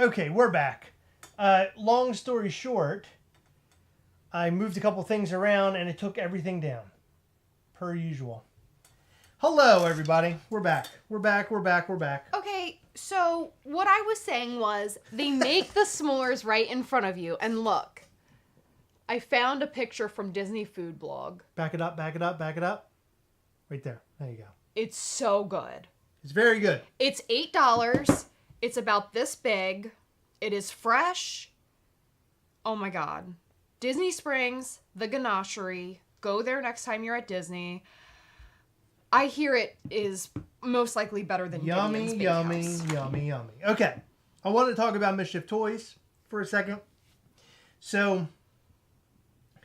Okay, we're back. Long story short, I moved a couple things around and it took everything down. Per usual. Hello, everybody. We're back. We're back. Okay, so what I was saying was they make the s'mores right in front of you. And look, I found a picture from Disney Food Blog. Back it up. Right there. There you go. It's so good. It's very good. It's $8. It's about this big. It is fresh. Oh my God. Disney Springs, the Ganachery. Go there next time you're at Disney. I hear it is most likely better than Gideon's Bakehouse. Yummy. Okay. I want to talk about Mischief Toys for a second. So,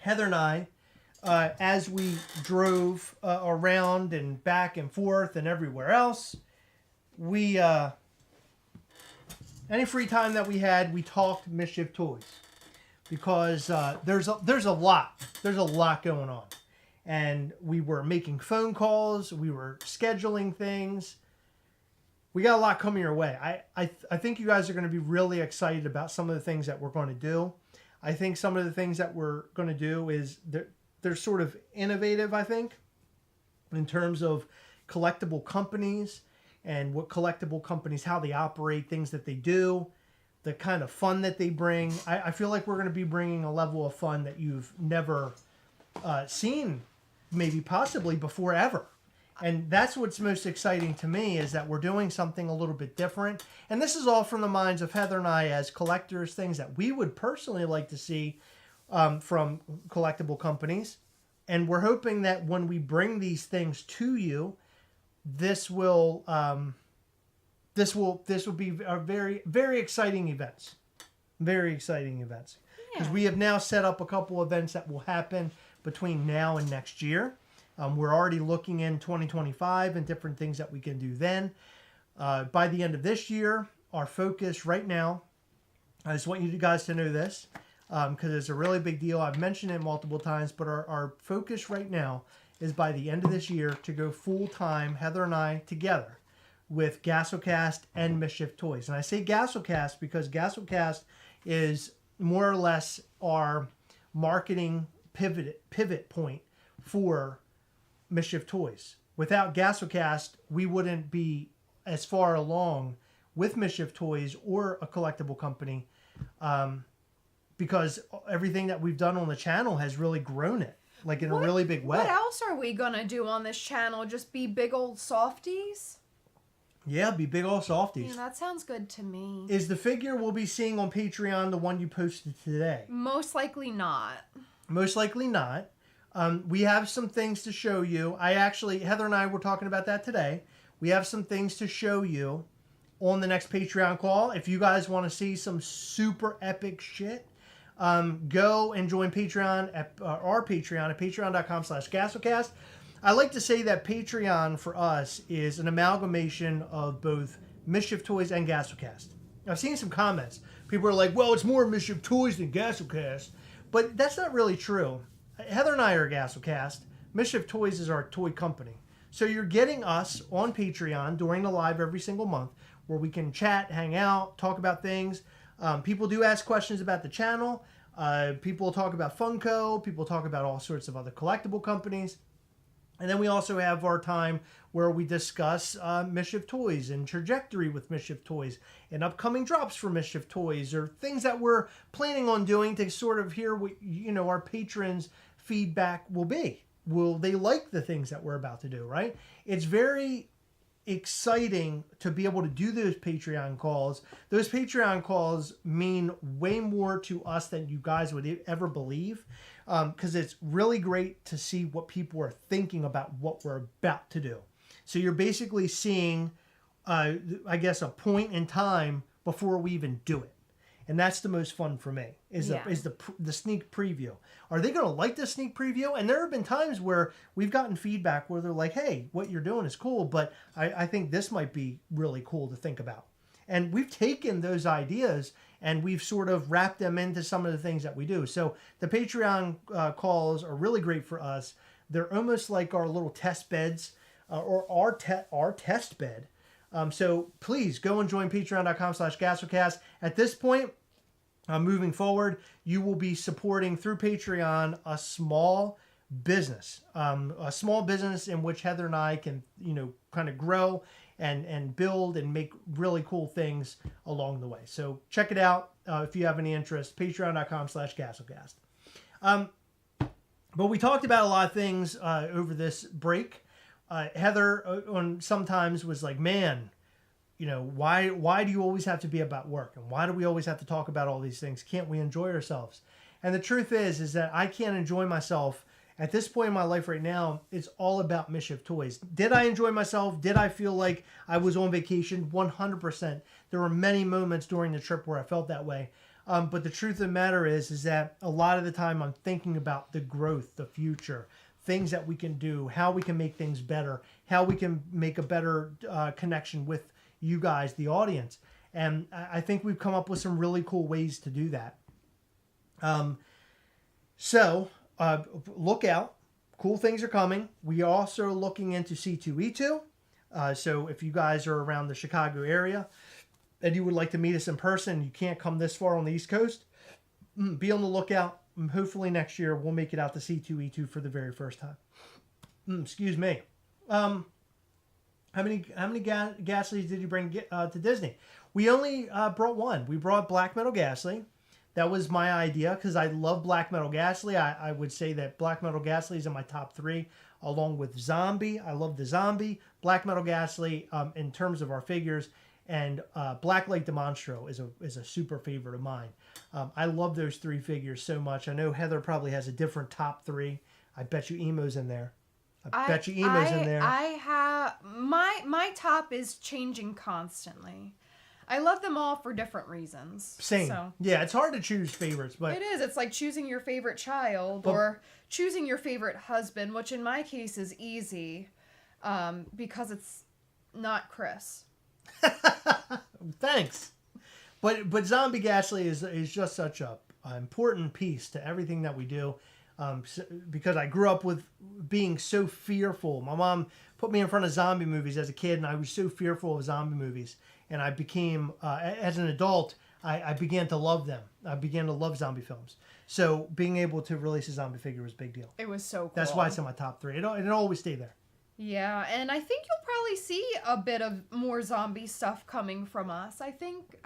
Heather and I, as we drove around and back and forth and everywhere else, we, any free time that we had, we talked Mischief Toys. Because there's a lot going on. And we were making phone calls. We were scheduling things. We got a lot coming your way. I think you guys are going to be really excited about some of the things that we're going to do. I think some of the things that we're going to do is they're sort of innovative, I think, in terms of collectible companies and what collectible companies, how they operate, things that they do, the kind of fun that they bring. I feel like we're going to be bringing a level of fun that you've never seen, maybe possibly before ever. And that's what's most exciting to me, is that we're doing something a little bit different. And this is all from the minds of Heather and I as collectors, things that we would personally like to see from collectible companies. And we're hoping that when we bring these things to you, this will be a very, very exciting events. Very exciting events. Because we have now set up a couple events that will happen between now and next year. We're already looking in 2025 and different things that we can do then. By the end of this year, our focus right now, I just want you guys to know this, because it's a really big deal. I've mentioned it multiple times, but our focus right now is by the end of this year to go full-time, Heather and I, together with Gastlecast and Mischief Toys. And I say Gastlecast because Gastlecast is more or less our marketing pivot point for Mischief Toys. Without Gastlecast, we wouldn't be as far along with Mischief Toys or a collectible company, because everything that we've done on the channel has really grown it, like in a really big way. What else are we going to do on this channel? Just be big old softies? Yeah, be big old softies. Yeah, that sounds good to me. Is the figure we'll be seeing on Patreon the one you posted today? Most likely not. Most likely not. We have some things to show you. Heather and I were talking about that today. We have some things to show you on the next Patreon call. If you guys want to see some super epic shit, go and join Patreon at our Patreon at patreon.com/Gastlecast. I like to say that Patreon for us is an amalgamation of both Mischief Toys and Gastlecast. I've seen some comments. People are like, well, it's more Mischief Toys than Gastlecast. But that's not really true. Heather and I are Gastlecast. Mischief Toys is our toy company. So you're getting us on Patreon during the live every single month, where we can chat, hang out, talk about things. People do ask questions about the channel. People talk about Funko. People talk about all sorts of other collectible companies. And then we also have our time where we discuss Mischief Toys and trajectory with Mischief Toys and upcoming drops for Mischief Toys, or things that we're planning on doing to sort of hear what our patrons' feedback will be. Will they like the things that we're about to do, right? It's very exciting to be able to do those Patreon calls. Those Patreon calls mean way more to us than you guys would ever believe. Because it's really great to see what people are thinking about what we're about to do. So you're basically seeing, I guess, a point in time before we even do it. And that's the most fun for me, is the sneak preview. Are they going to like the sneak preview? And there have been times where we've gotten feedback where they're like, hey, what you're doing is cool, but I think this might be really cool to think about. And we've taken those ideas and we've sort of wrapped them into some of the things that we do. So the Patreon calls are really great for us. They're almost like our little test beds, or our test bed So please go and join patreon.com/Gastlecast. At this point, moving forward, you will be supporting through Patreon a small business in which Heather and I can, kind of grow and build and make really cool things along the way. So check it out if you have any interest. Patreon.com/Gastlecast. But we talked about a lot of things over this break. Heather sometimes was like, man, why do you always have to be about work? And why do we always have to talk about all these things? Can't we enjoy ourselves? And the truth is that I can't enjoy myself. At this point in my life right now, it's all about Mischief toys. Did I enjoy myself? Did I feel like I was on vacation? 100%. There were many moments during the trip where I felt that way. But the truth of the matter is that a lot of the time I'm thinking about the growth, the future, things that we can do, how we can make things better, how we can make a better connection with you guys, the audience. And I think we've come up with some really cool ways to do that. So look out. Cool things are coming. We are also looking into C2E2. So if you guys are around the Chicago area and you would like to meet us in person, you can't come this far on the East Coast, be on the lookout. Hopefully next year we'll make it out to C2E2 for the very first time. Excuse me. How many Gastleys did you bring to Disney? We only brought one. We brought Black Metal Ghastly. That was my idea because I love Black Metal Ghastly. I would say that Black Metal Ghastly is in my top 3, along with Zombie. I love the Zombie. Black Metal Ghastly, in terms of our figures, and Blacklight Demonstro is a super favorite of mine. I love those 3 figures so much. I know Heather probably has a different top 3. I bet you Emo's in there. I bet you Emo's in there. I have my top is changing constantly. I love them all for different reasons. Same. So. Yeah, it's hard to choose favorites, but it is. It's like choosing your favorite child or choosing your favorite husband, which in my case is easy, because it's not Chris. Thanks. But Zombie Ghastly is just such a important piece to everything that we do. Because I grew up with being so fearful. My mom put me in front of zombie movies as a kid, and I was so fearful of zombie movies. And I became, as an adult, I began to love them. I began to love zombie films. So being able to release a zombie figure was a big deal. It was so cool. That's why it's in my top 3. It'll always stay there. Yeah, and I think you'll probably see a bit of more zombie stuff coming from us. I think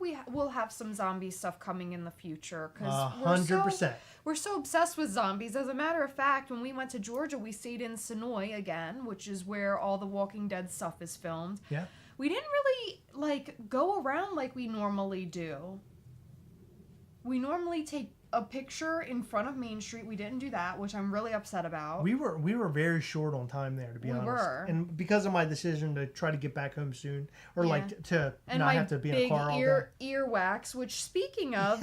we'll have some zombie stuff coming in the future because 100%. We're so obsessed with zombies. As a matter of fact, when we went to Georgia, we stayed in Sonoy again, which is where all the Walking Dead stuff is filmed. Yeah. We didn't really go around like we normally do. We normally take a picture in front of Main Street. We didn't do that, which I'm really upset about. We were very short on time there, to be honest. We were. And because of my decision to try to get back home soon, or to not have to be in a car all day. Earwax, which speaking of,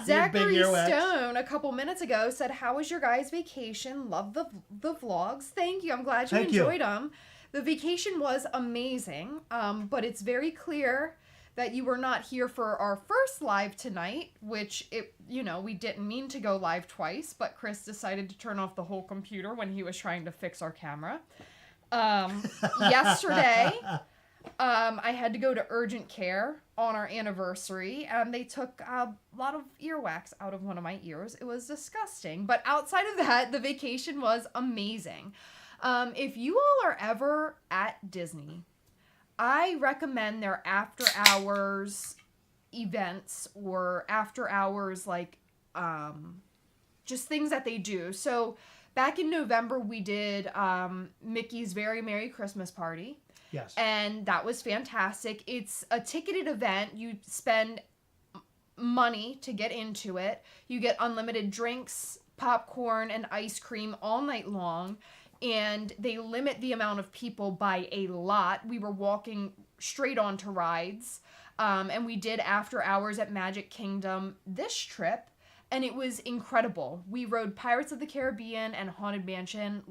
Zachary Stone a couple minutes ago said, "How was your guys' vacation? Love the vlogs." Thank you. I'm glad you enjoyed them. The vacation was amazing, but it's very clear that you were not here for our first live tonight, which we didn't mean to go live twice, but Chris decided to turn off the whole computer when he was trying to fix our camera. Yesterday, I had to go to urgent care on our anniversary, and they took a lot of earwax out of one of my ears. It was disgusting. But outside of that, the vacation was amazing. If you all are ever at Disney, I recommend their after hours events or after hours, just things that they do. So back in November, we did Mickey's Very Merry Christmas Party. Yes. And that was fantastic. It's a ticketed event. You spend money to get into it. You get unlimited drinks, popcorn, and ice cream all night long. And they limit the amount of people by a lot. We were walking straight onto rides. And we did after hours at Magic Kingdom this trip. And it was incredible. We rode Pirates of the Caribbean and Haunted Mansion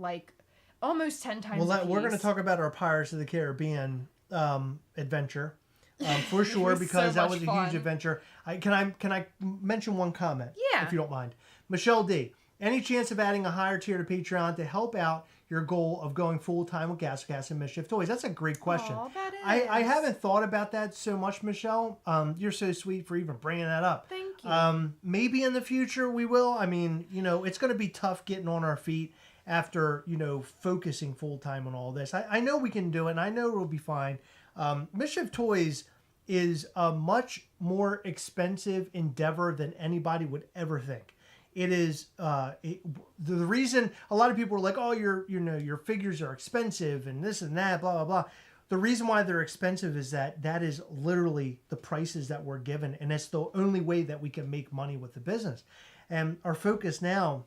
almost 10 times a piece. We're going to talk about our Pirates of the Caribbean adventure for sure, because that was a huge adventure. Can I mention one comment? Yeah. If you don't mind. Michelle D. any chance of adding a higher tier to Patreon to help out your goal of going full-time with Gastlecast and Mischief Toys? That's a great question. Aw, that is. I haven't thought about that so much, Michelle. You're so sweet for even bringing that up. Thank you. Maybe in the future we will. I mean, it's going to be tough getting on our feet after, focusing full-time on all this. I know we can do it, and I know it'll be fine. Mischief Toys is a much more expensive endeavor than anybody would ever think. It is the reason a lot of people are like, oh, your figures are expensive and this and that, blah, blah, blah. The reason why they're expensive is that is literally the prices that we're given, and it's the only way that we can make money with the business. And our focus now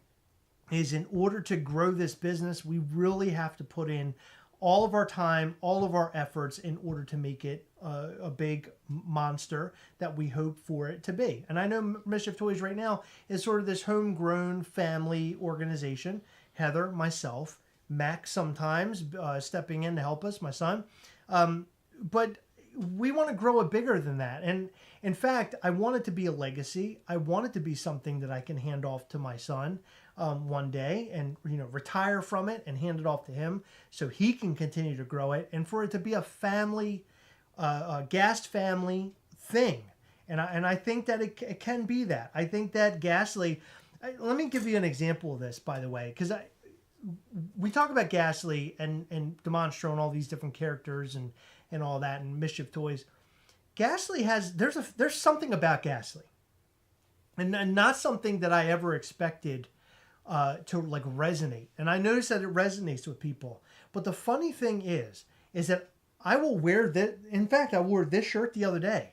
is, in order to grow this business, we really have to put in all of our time, all of our efforts in order to make it a big monster that we hope for it to be. And I know Mischief Toys right now is sort of this homegrown family organization. Heather, myself, Mac sometimes stepping in to help us, my son. But we want to grow it bigger than that. And in fact, I want it to be a legacy. I want it to be something that I can hand off to my son one day and retire from it and hand it off to him so he can continue to grow it, and for it to be a family, Gast family thing. And I think that it can be that. I think that Ghastly, let me give you an example of this, by the way, because we talk about Ghastly and Demonstro and all these different characters and all that, and Mischief Toys. Ghastly there's something about Ghastly, and not something that I ever expected to like resonate. And I notice that it resonates with people. But the funny thing is that I will wear this. In fact, I wore this shirt the other day,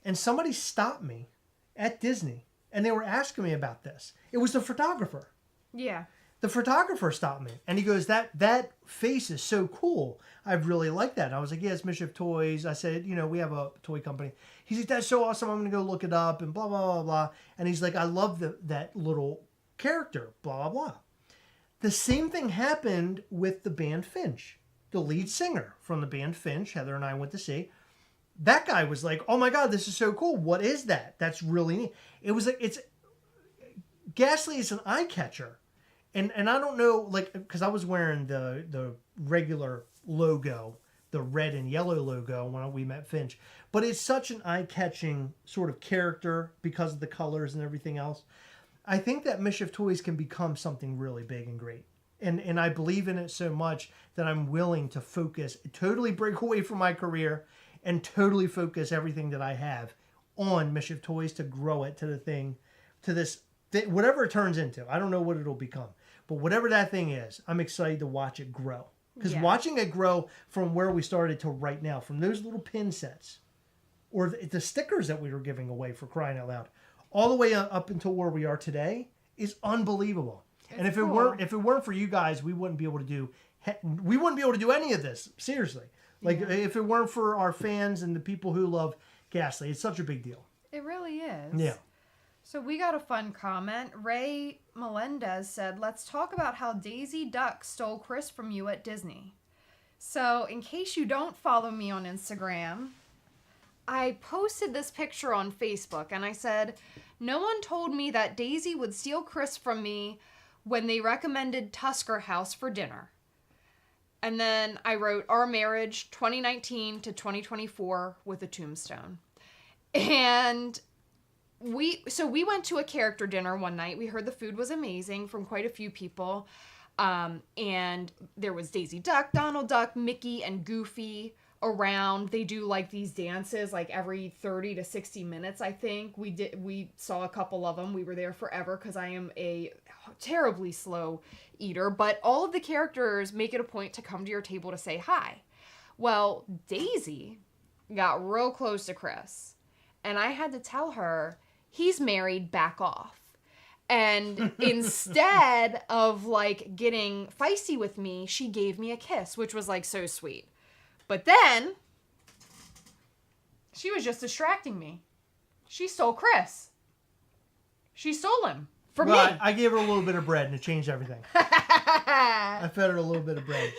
and somebody stopped me at Disney, and they were asking me about this. It was the photographer. Yeah. The photographer stopped me, and he goes, that face is so cool. I really like that. And I was like, yeah, it's Mischief Toys. I said, we have a toy company. He's like, that's so awesome. I'm going to go look it up and blah, blah, blah, blah. And he's like, I love that little character, blah, blah, blah. The same thing happened with the band Finch. The lead singer from the band Finch, Heather and I went to see. That guy was like, oh my God, this is so cool. What is that? That's really neat. It was like, Ghastly is an eye catcher. And I don't know, like, because I was wearing the regular logo, the red and yellow logo when we met Finch. But it's such an eye-catching sort of character because of the colors and everything else. I think that Mischief Toys can become something really big and great. And I believe in it so much that I'm willing to focus, totally break away from my career and totally focus everything that I have on Mischief Toys to grow it to the thing, to this, whatever it turns into. I don't know what it'll become. But whatever that thing is, I'm excited to watch it grow. Because watching it grow from where we started to right now, from those little pin sets, or the stickers that we were giving away, for crying out loud, all the way up until where we are today, is unbelievable. And if cool. it weren't for you guys, we wouldn't be able to do any of this. Seriously, if it weren't for our fans and the people who love Ghastly, it's such a big deal. It really is. Yeah. So we got a fun comment. Ray Melendez said, let's talk about how Daisy Duck stole Chris from you at Disney. So in case you don't follow me on Instagram, I posted this picture on Facebook and I said, no one told me that Daisy would steal Chris from me when they recommended Tusker House for dinner. And then I wrote, our marriage 2019 to 2024 with a tombstone. And we went to a character dinner one night. We heard the food was amazing from quite a few people. And there was Daisy Duck, Donald Duck, Mickey, and Goofy around. They do like these dances like every 30 to 60 minutes, I think. We saw a couple of them. We were there forever because I am a terribly slow eater. But all of the characters make it a point to come to your table to say hi. Well, Daisy got real close to Chris. And I had to tell her, he's married, back off. And instead of like getting feisty with me, she gave me a kiss, which was like so sweet. But then she was just distracting me. She stole Chris. She stole him from me. I gave her a little bit of bread and it changed everything. I fed her a little bit of bread.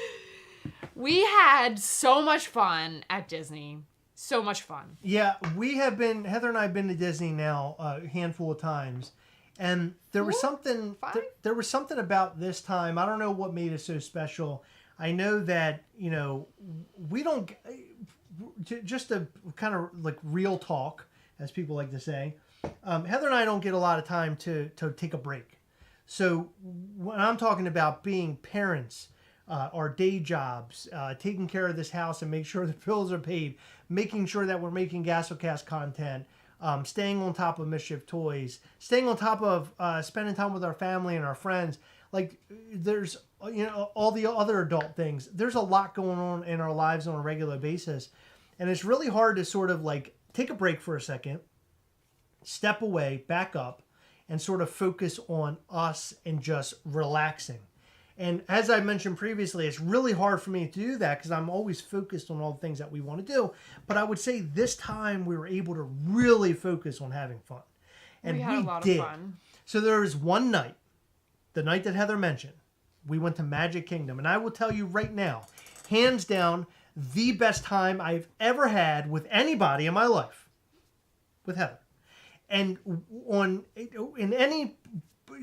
We had so much fun at Disney. So much fun. Yeah, Heather and I have been to Disney now a handful of times. And there was 4, something 5? there was something about this time. I don't know what made it so special. I know that, we don't just a kind of like real talk, as people like to say. Heather and I don't get a lot of time to take a break. So when I'm talking about being parents, our day jobs, taking care of this house and make sure the bills are paid, making sure that we're making Gastlecast content, staying on top of Mischief toys, staying on top of spending time with our family and our friends. Like there's, all the other adult things. There's a lot going on in our lives on a regular basis. And it's really hard to sort of like take a break for a second, step away, back up, and sort of focus on us and just relaxing. And as I mentioned previously, it's really hard for me to do that because I'm always focused on all the things that we want to do. But I would say this time we were able to really focus on having fun. And we had a lot did. of fun. So there was one night, the night that Heather mentioned, we went to Magic Kingdom. And I will tell you right now, hands down, the best time I've ever had with anybody in my life, with Heather. And in any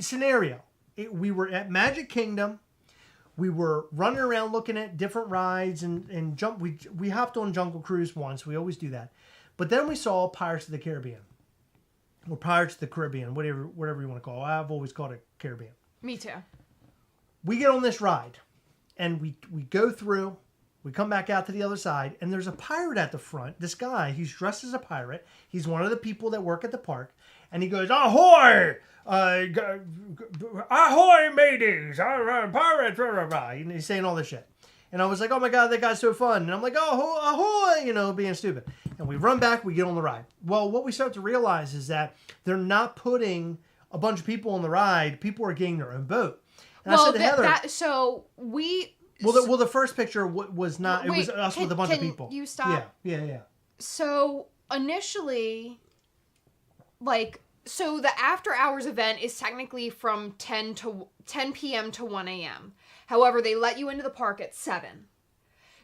scenario, we were at Magic Kingdom. We were running around looking at different rides and jump. We hopped on Jungle Cruise once. We always do that. But then we saw Pirates of the Caribbean. Or Pirates of the Caribbean, whatever you want to call it. I've always called it Caribbean. Me too. We get on this ride, and we go through. We come back out to the other side, and there's a pirate at the front. This guy, he's dressed as a pirate. He's one of the people that work at the park. And he goes, "Ahoy! Ahoy, mateys! Pirates!" And he's saying all this shit. And I was like, "Oh my God, that guy's so fun." And I'm like, "Oh, ahoy!" Being stupid. And we run back, we get on the ride. Well, what we start to realize is that they're not putting a bunch of people on the ride. People are getting their own boat. And I said to Heather, Well, the first picture was not. Wait, it was us with a bunch of people. You stop? Yeah. So initially, so the after hours event is technically from 10 p.m. to 1 a.m. However, they let you into the park at 7.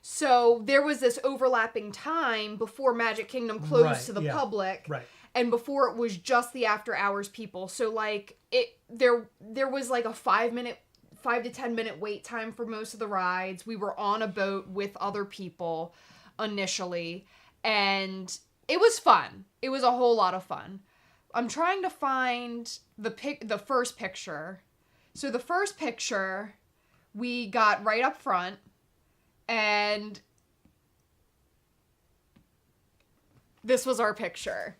So there was this overlapping time before Magic Kingdom closed to the public. Right. And before it was just the after hours people. So there was like a 5 to 10 minute wait time for most of the rides. We were on a boat with other people initially, and it was fun. It was a whole lot of fun. I'm trying to find the first picture. So the first picture we got right up front, and this was our picture.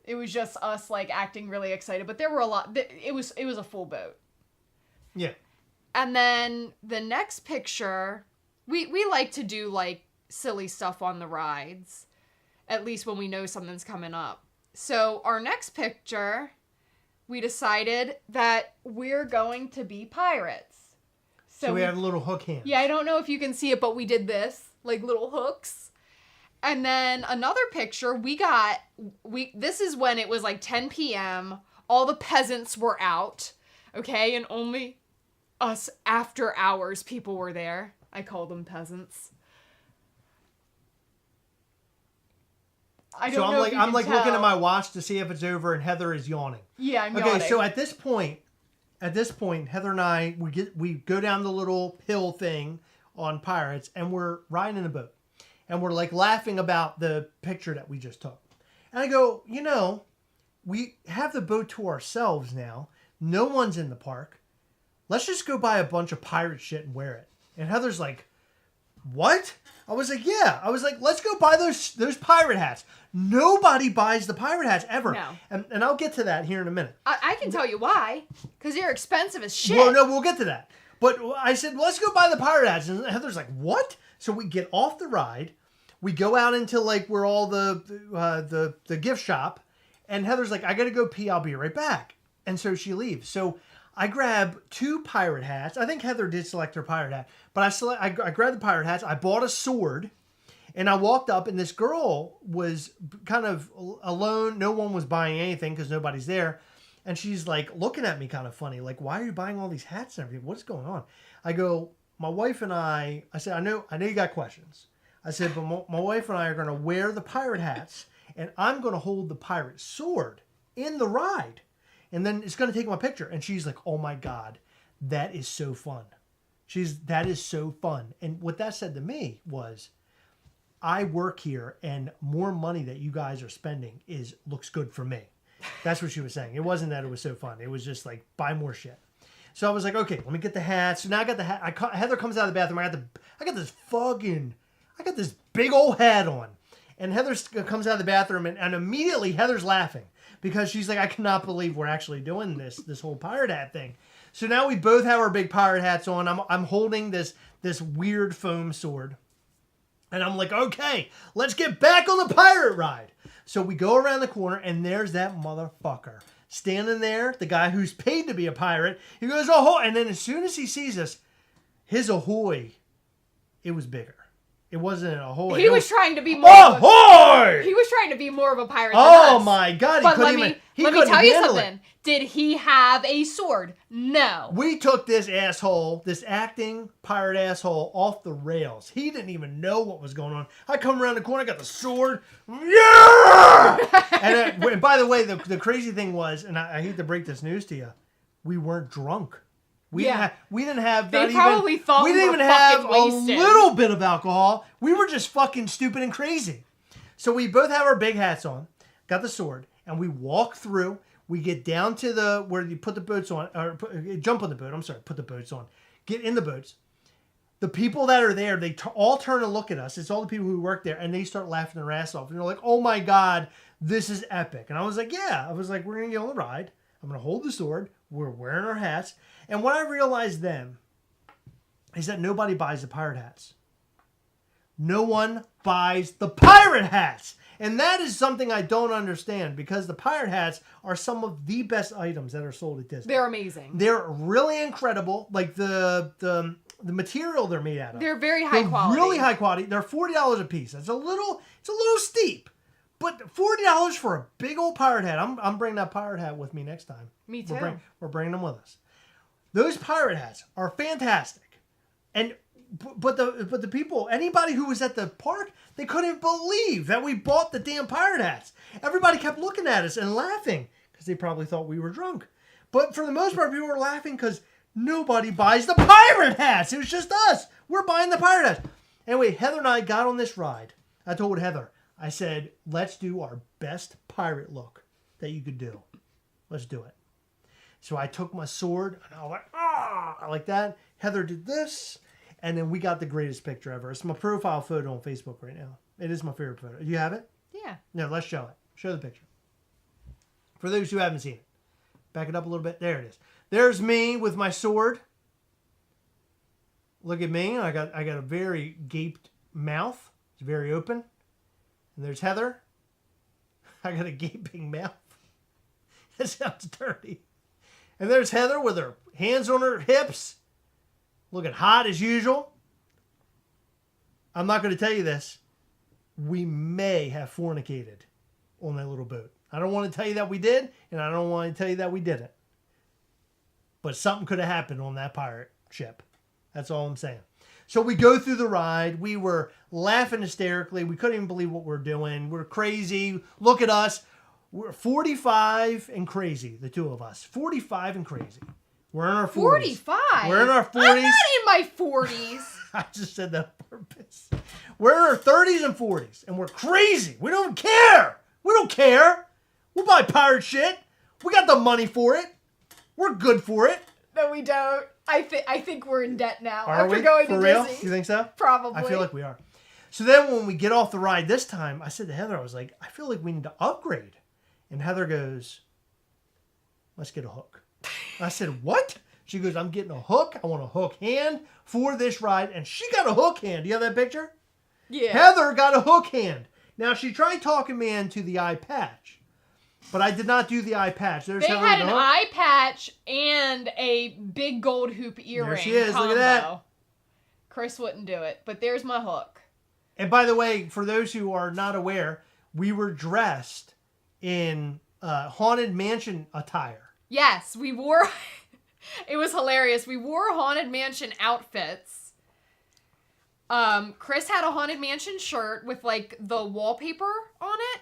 It was just us acting really excited, but there were a lot. It was a full boat. Yeah. And then the next picture, we like to do silly stuff on the rides, at least when we know something's coming up. So our next picture, we decided that we're going to be pirates. So we have little hook hands. Yeah, I don't know if you can see it, but we did this, little hooks. And then another picture, this is when it was 10 p.m. All the peasants were out, okay? And only us after hours people were there. I call them peasants. I'm looking at my watch to see if it's over, and Heather is yawning. Yeah, I'm yawning. Okay, so at this point, Heather and I, we go down the little hill thing on Pirates, and we're riding in a boat. And we're laughing about the picture that we just took. And I go, we have the boat to ourselves now. No one's in the park. Let's just go buy a bunch of pirate shit and wear it. And Heather's like, what? I was like, yeah. I was like, let's go buy those pirate hats. Nobody buys the pirate hats ever. No. And I'll get to that here in a minute. I can tell you why. Because they're expensive as shit. Well, no, we'll get to that. But I said, well, let's go buy the pirate hats. And Heather's like, what? So we get off the ride. We go out into where all the gift shop, and Heather's like, I gotta go pee. I'll be right back. And so she leaves. So I grab 2 pirate hats. I think Heather did select her pirate hat, but I grabbed the pirate hats. I bought a sword, and I walked up, and this girl was kind of alone. No one was buying anything because nobody's there. And she's looking at me kind of funny, why are you buying all these hats and everything? What's going on? I go, my wife and I said, I know you got questions. I said, but my wife and I are going to wear the pirate hats, and I'm going to hold the pirate sword. in the ride. And then it's going to take my picture. And she's like, oh my God, that is so fun. That is so fun. And what that said to me was, I work here and more money that you guys are spending looks good for me. That's what she was saying. It wasn't that it was so fun. It was just like, buy more shit. So I was like, okay, let me get the hat. So now I got the hat. Heather comes out of the bathroom. I got this big old hat on. And Heather comes out of the bathroom and immediately Heather's laughing because she's like, I cannot believe we're actually doing this whole pirate hat thing. So now we both have our big pirate hats on. I'm holding this weird foam sword. And I'm like, okay, let's get back on the pirate ride. So we go around the corner, and there's that motherfucker standing there, the guy who's paid to be a pirate. He goes, ahoy. And then as soon as he sees us, his ahoy, it was bigger. It wasn't an ahoy. He was trying to be more. Ahoy! He was trying to be more of a pirate than us. Oh my God! But let me tell you something. Did he have a sword? No. We took this acting pirate asshole, off the rails. He didn't even know what was going on. I come around the corner, I got the sword. Yeah! and by the way, the crazy thing was, and I hate to break this news to you, we weren't drunk. We didn't have. They probably thought we didn't were even have wasted. a little bit of alcohol. We were just fucking stupid and crazy. So we both have our big hats on, got the sword, and we walk through. We get down to where you put the boats on, or jump on the boat. I'm sorry, put the boats on. Get in the boats. The people that are there, they all turn and look at us. It's all the people who work there, and they start laughing their ass off. And they're like, oh my God, this is epic. And I was like, yeah. I was like, we're going to get on the ride. I'm going to hold the sword. We're wearing our hats. And what I realized then is that nobody buys the pirate hats. No one buys the pirate hats. And that is something I don't understand because the pirate hats are some of the best items that are sold at Disney. They're amazing. They're really incredible. Like the material they're made out of. They're very high quality. Really high quality. They're $40 a piece. It's a little steep. But $40 for a big old pirate hat. I'm bringing that pirate hat with me next time. Me too. We're bringing them with us. Those pirate hats are fantastic. But the people, anybody who was at the park, they couldn't believe that we bought the damn pirate hats. Everybody kept looking at us and laughing because they probably thought we were drunk. But for the most part, people were laughing because nobody buys the pirate hats. It was just us. We're buying the pirate hats. Anyway, Heather and I got on this ride. I told Heather, I said, let's do our best pirate look that you could do. Let's do it. So I took my sword and I was like, like that. Heather did this. And then we got the greatest picture ever. It's my profile photo on Facebook right now. It is my favorite photo. You have it? Yeah. No, let's show it. Show the picture. For those who haven't seen it. Back it up a little bit. There it is. There's me with my sword. Look at me. I got a very gaped mouth. It's very open. And there's Heather. I got a gaping mouth. That sounds dirty. And there's Heather with her hands on her hips. Looking hot as usual. I'm not going to tell you this. We may have fornicated on that little boat. I don't want to tell you that we did, and I don't want to tell you that we didn't. But something could have happened on that pirate ship. That's all I'm saying. So we go through the ride. We were laughing hysterically. We couldn't even believe what we're doing. We're crazy. Look at us. We're 45 and crazy, the two of us. 45 and crazy. We're in our 40s. 45? We're in our 40s. I'm not in my 40s. I just said that on purpose. We're in our 30s and 40s, and we're crazy. We don't care. We don't care. We'll buy pirate shit. We got the money for it. We're good for it. No, we don't. I think we're in debt now. Are after we? going For to real? Disney. You think so? Probably. I feel like we are. So then when we get off the ride this time, I said to Heather, I was like, I feel like we need to upgrade. And Heather goes, let's get a hook. I said, what? She goes, I'm getting a hook. I want a hook hand for this ride. And she got a hook hand. Do you have that picture? Yeah. Heather got a hook hand. Now, she tried talking me into the eye patch. But I did not do the eye patch. There's they Heather had with an the hook. eye patch and a big gold hoop earring. There she is. Combo. Look at that. Chris wouldn't do it, but there's my hook. And by the way, for those who are not aware, we were dressed in Haunted Mansion attire. Yes, we wore... It was hilarious. We wore Haunted Mansion outfits. Chris had a Haunted Mansion shirt with, like, the wallpaper on it.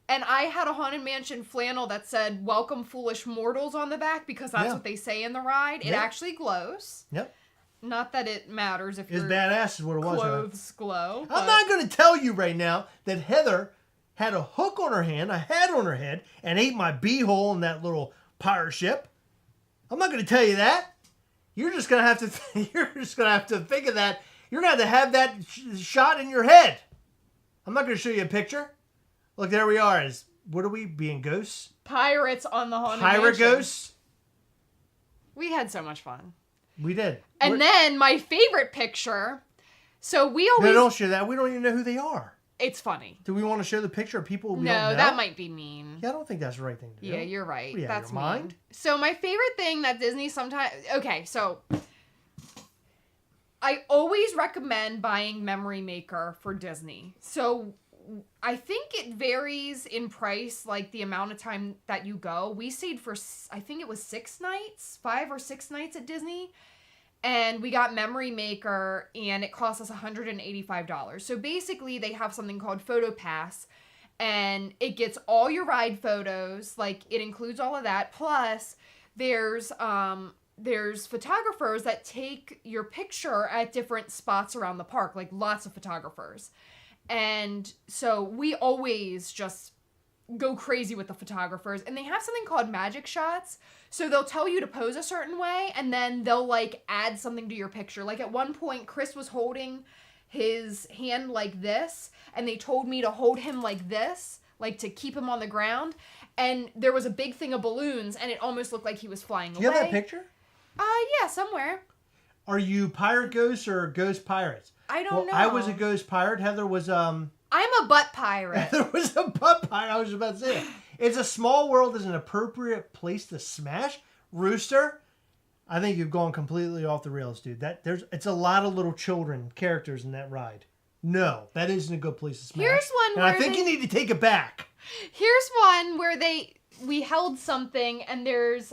And I had a Haunted Mansion flannel that said, "Welcome foolish mortals" on the back because that's what they say in the ride. It actually glows. Yep. Not that it matters if it's your badass is what it was. clothes glow. I'm not going to tell you right now that Heather had a hook on her hand, a hat on her head, and ate my beehole in that little pirate ship. I'm not going to tell you that. You're just going to have to. You're just going to have to think of that. You're going to have that shot in your head. I'm not going to show you a picture. Look, there we are. What are we being ghosts? Pirates on the Haunted Mansion. Pirate ghosts. We had so much fun. We did. And then my favorite picture. So we always. No, don't show that. We don't even know who they are. It's funny. Do we want to show the picture of people we no, don't know? that might be mean. Yeah, I don't think that's the right thing to do. Yeah, you're right. What, That's your mean. mind? So my favorite thing that Disney sometimes... Okay, so... I always recommend buying Memory Maker for Disney. So I think it varies in price, like the amount of time that you go. We stayed for, I think it was 5 or 6 nights at Disney. And we got Memory Maker, and it cost us $185. So basically, they have something called Photo Pass, and it gets all your ride photos. Like, it includes all of that. Plus, there's photographers that take your picture at different spots around the park, like lots of photographers. And so we always just go crazy with the photographers, and they have something called magic shots. So they'll tell you to pose a certain way, and then they'll like add something to your picture. Like at one point, Chris was holding his hand like this, and they told me to hold him like this, like to keep him on the ground. And there was a big thing of balloons, and it almost looked like he was flying away. Do you have that picture? Yeah, somewhere. Are you pirate ghosts or ghost pirates? I don't know. I was a ghost pirate. Heather was I'm a butt pirate. Heather was a butt pirate. I was about to say it. It's a small world is an appropriate place to smash. Rooster, I think you've gone completely off the rails, dude. It's a lot of little children characters in that ride. No, that isn't a good place to smash. Here's one and where I think you need to take it back. Here's one where we held something, and there's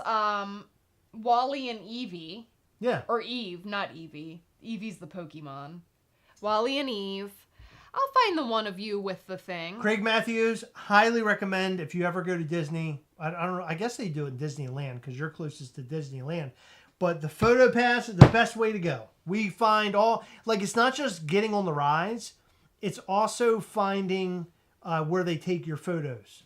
Wally and Evie. Yeah. Or Eve, not Evie. Evie's the Pokemon. Wally and Eve. I'll find the one of you with the thing. Craig Matthews, highly recommend if you ever go to Disney. I don't know. I guess they do it in Disneyland because you're closest to Disneyland. But the Photo Pass is the best way to go. We find it's not just getting on the rides. It's also finding where they take your photos.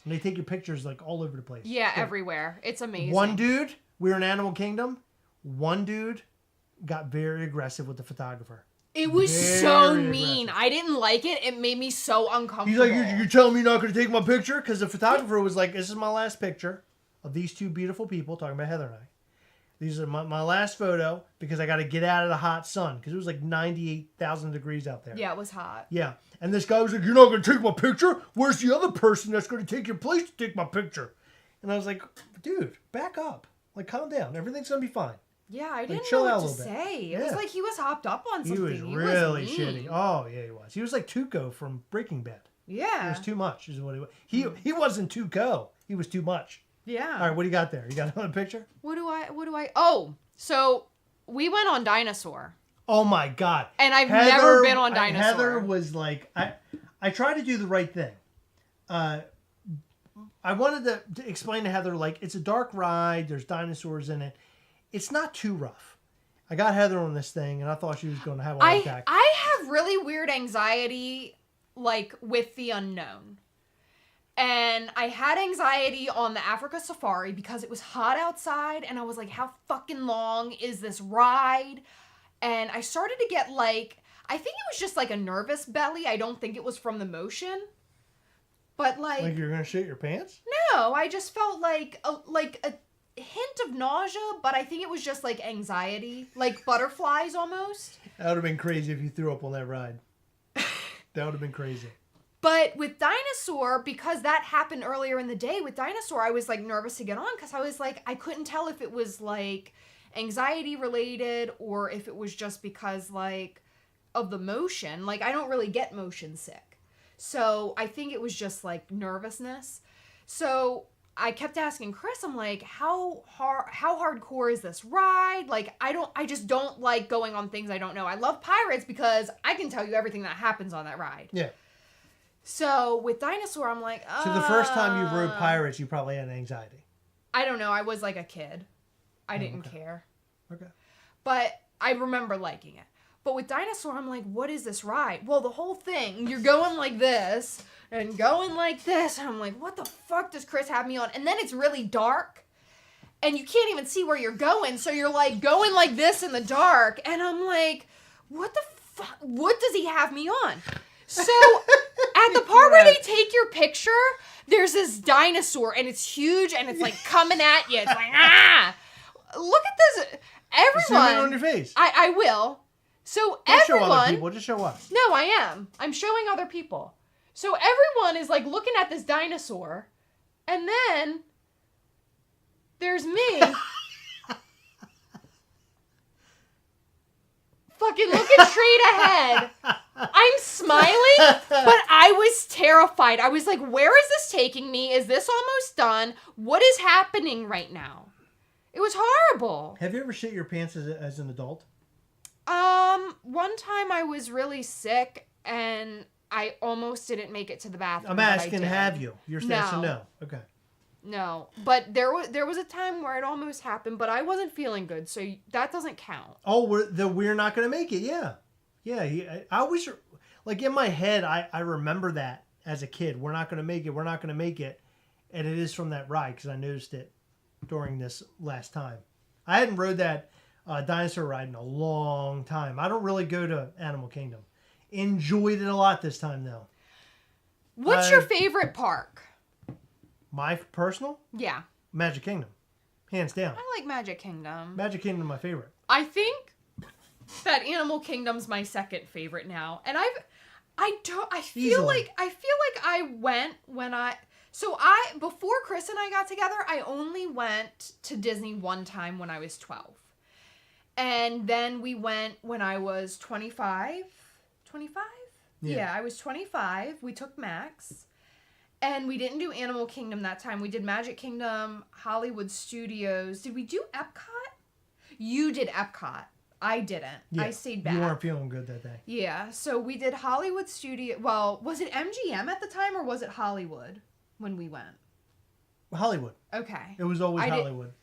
And they take your pictures like all over the place. Yeah, everywhere. It's amazing. One dude, we were in Animal Kingdom. One dude got very aggressive with the photographer. It was very so mean. aggressive. I didn't like it. It made me so uncomfortable. He's like, you're telling me you're not going to take my picture? Because the photographer was like, this is my last picture of these two beautiful people, talking about Heather and I. These are my last photo because I got to get out of the hot sun because it was like 98,000 degrees out there. Yeah, it was hot. Yeah. And this guy was like, you're not going to take my picture? Where's the other person that's going to take your place to take my picture? And I was like, dude, back up. Like, calm down. Everything's going to be fine. Yeah, I didn't chill know out what a to little bit. say. Yeah. It was like he was hopped up on something. He was really mean. shitty. Oh, yeah, he was. He was like Tuco from Breaking Bad. Yeah. It was too much is what he was. He wasn't Tuco. He was too much. Yeah. All right, what do you got there? You got another picture? What do I... Oh, so we went on Dinosaur. Oh, my God. And I've never been on Dinosaur. Heather was like... I tried to do the right thing. I wanted to explain to Heather, like, it's a dark ride. There's dinosaurs in it. It's not too rough. I got Heather on this thing, and I thought she was going to have a heart attack. I have really weird anxiety, like, with the unknown. And I had anxiety on the Africa Safari because it was hot outside, and I was like, how fucking long is this ride? And I started to get, like, I think it was just, like, a nervous belly. I don't think it was from the motion. But, like... Like you're going to shit your pants? No, I just felt like a hint of nausea, but I think it was just like anxiety, like butterflies almost. That would have been crazy if you threw up on that ride. That would have been crazy. But with Dinosaur, because that happened earlier in the day, with Dinosaur, I was like nervous to get on because I was like, I couldn't tell if it was like anxiety related or if it was just because like of the motion. Like I don't really get motion sick. So I think it was just like nervousness. So I kept asking Chris, I'm like, how hardcore is this ride? Like, I just don't like going on things I don't know. I love pirates because I can tell you everything that happens on that ride. Yeah. So with dinosaur, I'm like, So the first time you rode pirates, you probably had anxiety. I don't know. I was like a kid. I didn't care. Okay. But I remember liking it. But with dinosaur, I'm like, what is this ride? Well, the whole thing, you're going like this and going like this. And I'm like, what the fuck does Chris have me on? And then it's really dark. And you can't even see where you're going. So you're like going like this in the dark. And I'm like, what the fuck? What does he have me on? So at the part where they take your picture, there's this dinosaur and it's huge and it's like coming at you. It's like, ah! Look at this. Everyone. Zoom in on your face. I will. So Don't everyone. show other people. Just show us. No, I am. I'm showing other people. So everyone is like looking at this dinosaur. And then there's me. Fucking looking straight ahead. I'm smiling, but I was terrified. I was like, where is this taking me? Is this almost done? What is happening right now? It was horrible. Have you ever shit your pants as an adult? One time I was really sick and I almost didn't make it to the bathroom. I'm asking, have you? You're saying no. Okay. No, but there was a time where it almost happened, but I wasn't feeling good, so that doesn't count. Oh, we're not going to make it. Yeah. I always, like in my head, I remember that as a kid. We're not going to make it. We're not going to make it. And it is from that ride because I noticed it during this last time. I hadn't rode that dinosaur ride in a long time. I don't really go to Animal Kingdom. Enjoyed it a lot this time, though. What's your favorite park? My personal? Yeah. Magic Kingdom. Hands down. I like Magic Kingdom. Magic Kingdom my favorite. I think that Animal Kingdom's my second favorite now. And I feel like I went when before Chris and I got together, I only went to Disney one time when I was 12. And then we went when I was 25. 25? Yeah, I was 25. We took Max. And we didn't do Animal Kingdom that time. We did Magic Kingdom, Hollywood Studios. Did we do Epcot? You did Epcot. I didn't. Yeah, I stayed back. You weren't feeling good that day. Yeah. So we did Hollywood Studio. Well, was it MGM at the time or was it Hollywood when we went? Hollywood. Okay. It was always Hollywood.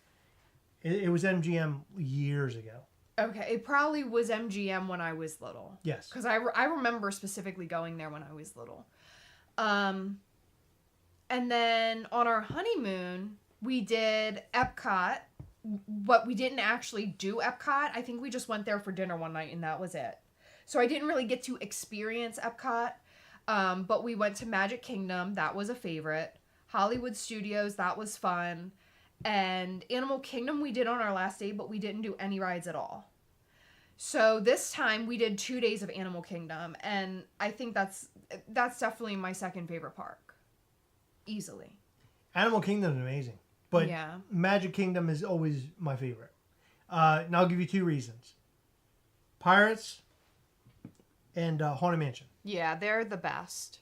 It was MGM years ago. Okay. It probably was MGM when I was little. Yes. Because I remember specifically going there when I was little. And then on our honeymoon, we did Epcot, but we didn't actually do Epcot. I think we just went there for dinner one night and that was it. So I didn't really get to experience Epcot, but we went to Magic Kingdom. That was a favorite. Hollywood Studios, that was fun. And Animal Kingdom we did on our last day, but we didn't do any rides at all. So this time we did 2 days of Animal Kingdom, and I think that's definitely my second favorite park. Easily. Animal Kingdom is amazing. But Magic Kingdom is always my favorite. And I'll give you two reasons. Pirates and Haunted Mansion. Yeah, they're the best.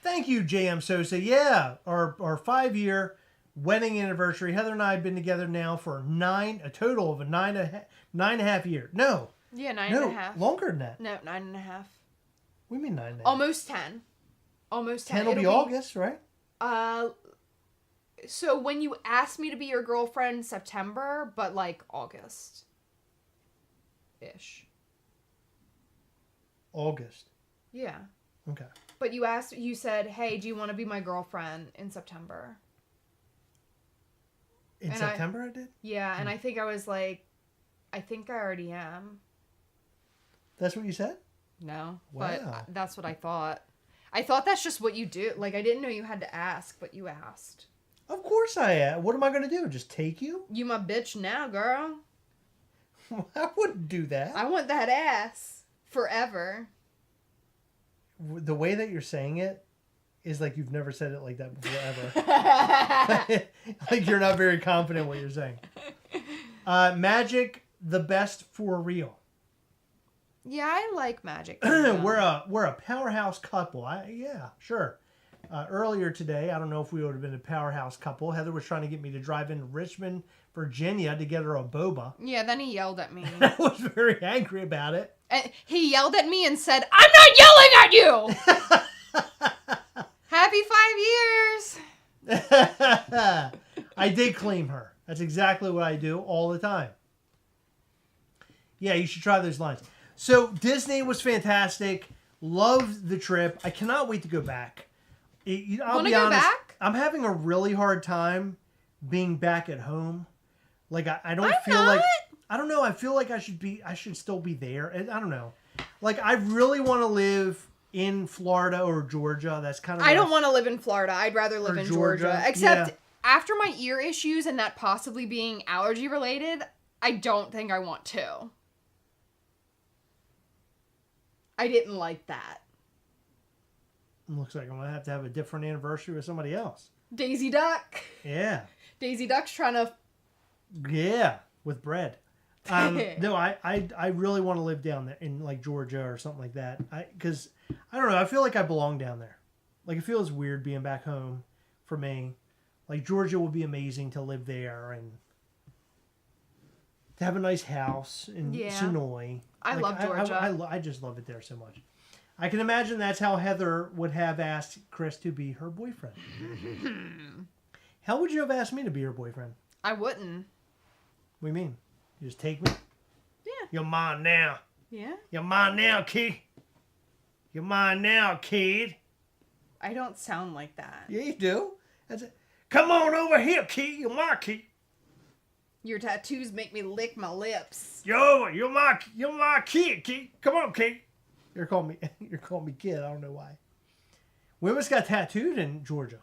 Thank you, J.M. Sosa. Yeah, our 5-year wedding anniversary. Heather and I have been together now for a total of nine and a half years. No. Yeah, 9.5. Longer than that. No, 9.5. We mean 9.5. Almost 10. Almost 10. 10 will be August, right? So when you asked me to be your girlfriend, September, but like August-ish. August. Yeah. Okay. But you said, hey, do you want to be my girlfriend in September? In September I did? Yeah, and I think I was like, I think I already am. That's what you said? No, wow. But that's what I thought. I thought that's just what you do. Like, I didn't know you had to ask, but you asked. Of course I am. What am I going to do? Just take you? You my bitch now, girl. I wouldn't do that. I want that ass. Forever. The way that you're saying it is like you've never said it like that before, ever. Like you're not very confident what you're saying. Magic, the best for real. Yeah, I like Magic. We're a powerhouse couple. Yeah, sure. Earlier today, I don't know if we would have been a powerhouse couple. Heather was trying to get me to drive into Richmond, Virginia to get her a boba. Yeah, then he yelled at me. I was very angry about it. He yelled at me and said, I'm not yelling at you! Happy 5 years. I did claim her. That's exactly what I do all the time. Yeah, you should try those lines. So Disney was fantastic. Loved the trip. I cannot wait to go back. I'll be honest. Back? I'm having a really hard time being back at home. Like I don't feel like I don't know. I feel like I should still be there. I don't know. Like I really want to live in Florida or Georgia. That's kind of. I don't want to live in Florida. I'd rather live in Georgia. Except after my ear issues and that possibly being allergy related, I don't think I want to. I didn't like that. Looks like I'm going to have a different anniversary with somebody else. Daisy Duck. Yeah. Daisy Duck's trying to... Yeah, with bread. No, I really want to live down there in like Georgia or something like that. Because, I don't know, I feel like I belong down there. Like it feels weird being back home for me. Like Georgia would be amazing to live there and to have a nice house in Sonoy. I love Georgia. I just love it there so much. I can imagine that's how Heather would have asked Chris to be her boyfriend. How would you have asked me to be your boyfriend? I wouldn't. What do you mean? You just take me? Yeah. You're mine now. Yeah. You're mine now, kid. You're mine now, kid. I don't sound like that. Yeah, you do. That's it. Come on over here, kid. You're my kid. Your tattoos make me lick my lips. You're my kid, kid. Come on, kid. You're calling me kid. I don't know why. We almost got tattooed in Georgia.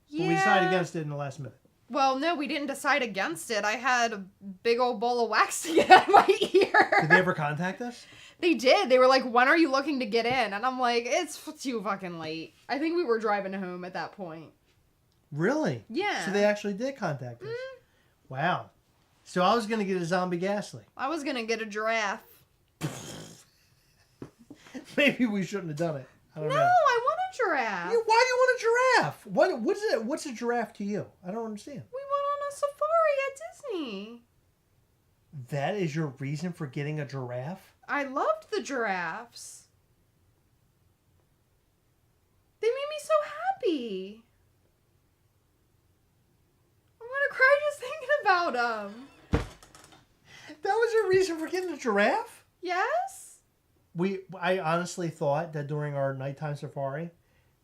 Yeah. But we decided against it in the last minute. Well, no, we didn't decide against it. I had a big old bowl of wax to get out of my ear. Did they ever contact us? They did. They were like, when are you looking to get in? And I'm like, it's too fucking late. I think we were driving home at that point. Really? Yeah. So they actually did contact us. Wow. So I was going to get a zombie Ghastly. I was going to get a giraffe. Maybe we shouldn't have done it. I don't know. No, I want a giraffe. Why do you want a giraffe? What is it? What's a giraffe to you? I don't understand. We went on a safari at Disney. That is your reason for getting a giraffe? I loved the giraffes. They made me so happy. I'm gonna cry just thinking about them. That was your reason for getting a giraffe? Yes. I honestly thought that during our nighttime safari,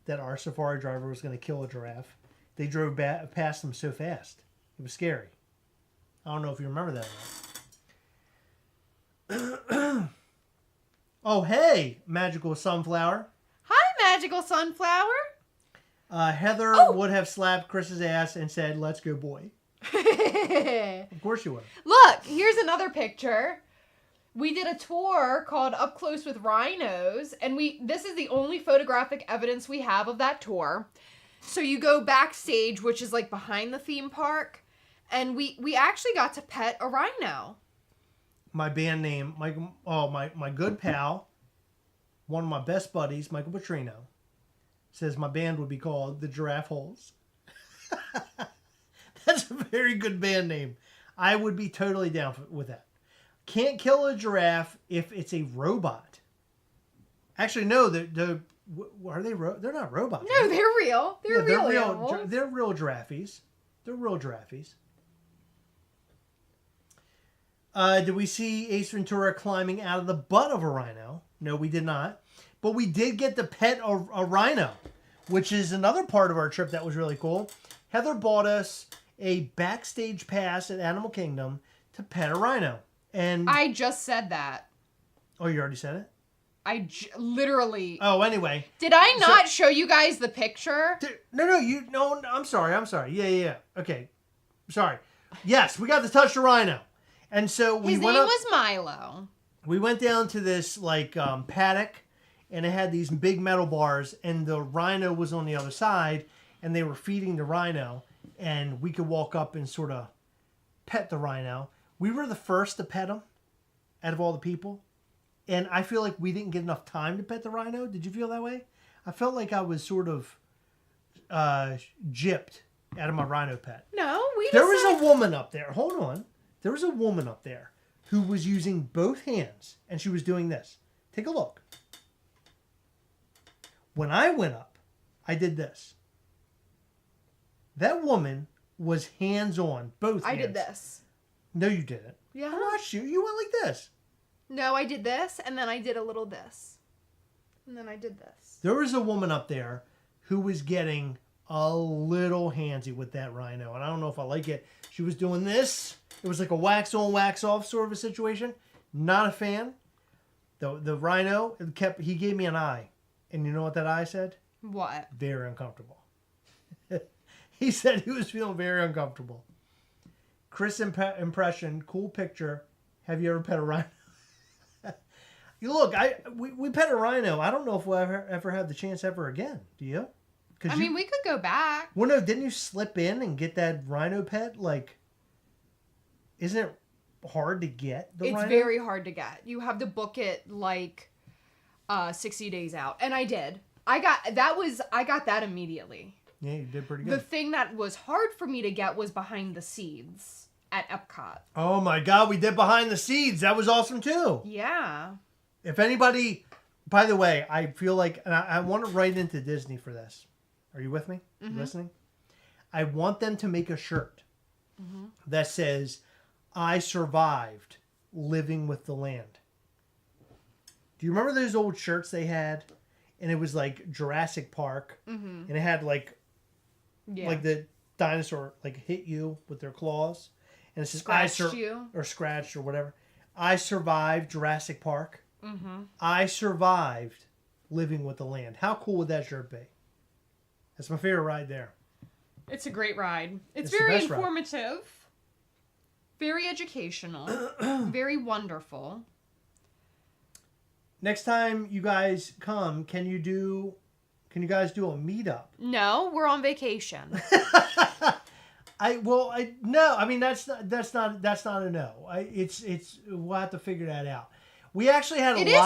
that our safari driver was going to kill a giraffe. They drove past them so fast. It was scary. I don't know if you remember that or not. Oh, hey, Magical Sunflower. Hi, Magical Sunflower. Heather would have slapped Chris's ass and said, "Let's go, boy." Of course you would. Look, here's another picture. We did a tour called Up Close with Rhinos, and this is the only photographic evidence we have of that tour. So you go backstage, which is like behind the theme park, and we actually got to pet a rhino. My band name, my good pal, one of my best buddies, Michael Petrino, says my band would be called the Giraffe Holes. That's a very good band name. I would be totally down with that. Can't kill a giraffe if it's a robot. Actually, no. Are they? They're not robots. No, right? They're real. They're real. They're real giraffes. They're real giraffes. Did we see Ace Ventura climbing out of the butt of a rhino? No, we did not. But we did get to pet a rhino, which is another part of our trip that was really cool. Heather bought us a backstage pass at Animal Kingdom to pet a rhino. And I just said that. Oh, you already said it? Literally. Oh, anyway. Did I not show you guys the picture? No, I'm sorry. Yeah. Okay. Sorry. Yes, we got to touch the rhino. And so His name was Milo. We went down to this paddock, and it had these big metal bars, and the rhino was on the other side, and they were feeding the rhino, and we could walk up and sort of pet the rhino. We were the first to pet him out of all the people. And I feel like we didn't get enough time to pet the rhino. Did you feel that way? I felt like I was sort of gypped out of my rhino pet. No, There was a woman up there. Hold on. There was a woman up there who was using both hands. And she was doing this. Take a look. When I went up, I did this. That woman was hands-on, both hands. I did this. No, you didn't. Yeah. I watched you. You went like this. No, I did this, and then I did a little this. And then I did this. There was a woman up there who was getting a little handsy with that Rhino. And I don't know if I like it. She was doing this. It was like a wax on, wax off sort of a situation. Not a fan. The Rhino, he gave me an eye. And you know what that eye said? What? Very uncomfortable. He said he was feeling very uncomfortable. Chris impression, cool picture. Have you ever pet a rhino? You look, we pet a rhino. I don't know if we'll ever have the chance ever again. Do you? I mean, we could go back. Well, no, didn't you slip in and get that rhino pet? Like, isn't it hard to get the rhino? It's very hard to get. You have to book it like 60 days out. And I did. I got that immediately. Yeah, you did pretty good. The thing that was hard for me to get was behind the seeds at Epcot. Oh my God, we did behind the seeds. That was awesome too. Yeah. If anybody, by the way, I feel like, and I want to write into Disney for this. Are you with me? Mm-hmm. You listening? I want them to make a shirt that says, I survived living with the land. Do you remember those old shirts they had? And it was like Jurassic Park. And it had like the dinosaur like hit you with their claws. And it says, or scratched or whatever. I survived Jurassic Park. I survived living with the land. How cool would that shirt be? That's my favorite ride there. It's a great ride. It's the very best informative. Ride. Very educational. Very wonderful. Next time you guys come, can you guys do a meetup? No, we're on vacation. No. I mean, that's not a no. We'll have to figure that out. We actually had It is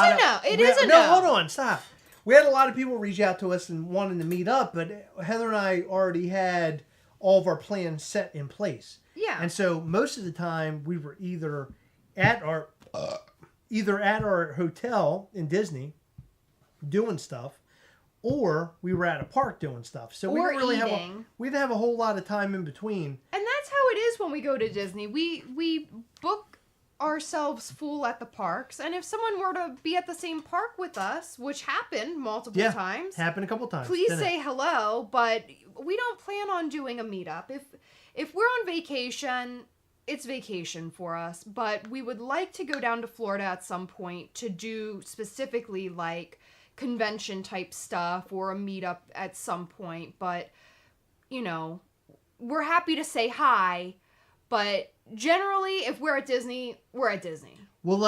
a no. No, hold on, stop. We had a lot of people reach out to us and wanting to meet up, but Heather and I already had all of our plans set in place. Yeah. And so most of the time we were either at our hotel in Disney doing stuff, or we were at a park doing stuff. So we didn't really have a whole lot of time in between. And that's how it is when we go to Disney. We book ourselves full at the parks, and if someone were to be at the same park with us, which happened multiple times, happened a couple times, please say hello. But we don't plan on doing a meetup. If we're on vacation, it's vacation for us, but we would like to go down to Florida at some point to do specifically like convention type stuff or a meetup at some point. But we're happy to say hi, but generally if we're at Disney, we're at Disney. Well,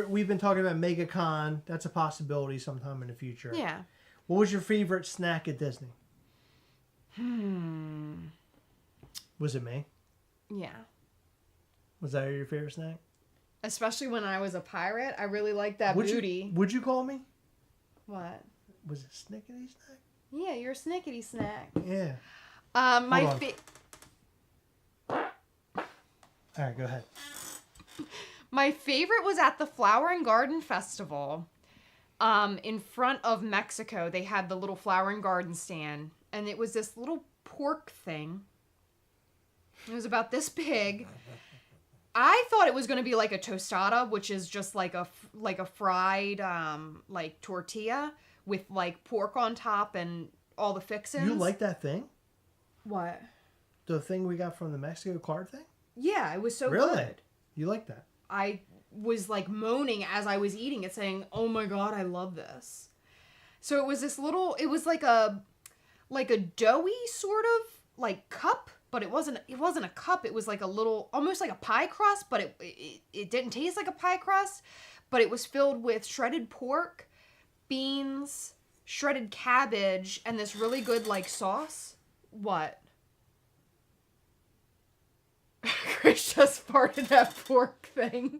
we've been talking about MegaCon. That's a possibility sometime in the future. Yeah. What was your favorite snack at Disney? Was it me? Yeah. Was that your favorite snack? Especially when I was a pirate. I really liked that booty. Would you call me? What? Was it Snickety Snack? Yeah, you're a Snickety Snack. Yeah. All right, go ahead. My favorite was at the Flower and Garden Festival. In front of Mexico, they had the little Flower and Garden stand, and it was this little pork thing. It was about this big. I thought it was going to be like a tostada, which is just like a fried like tortilla with like pork on top and all the fixins. You like that thing? What? The thing we got from the Mexico card thing? Yeah, it was so really? good. You like that? I was like moaning as I was eating it, saying, "Oh my God, I love this." So it was this little. It was like a doughy sort of like cup. But it wasn't a cup. It was like a little, almost like a pie crust, but it didn't taste like a pie crust. But it was filled with shredded pork, beans, shredded cabbage, and this really good like sauce. What? Chris just farted that pork thing.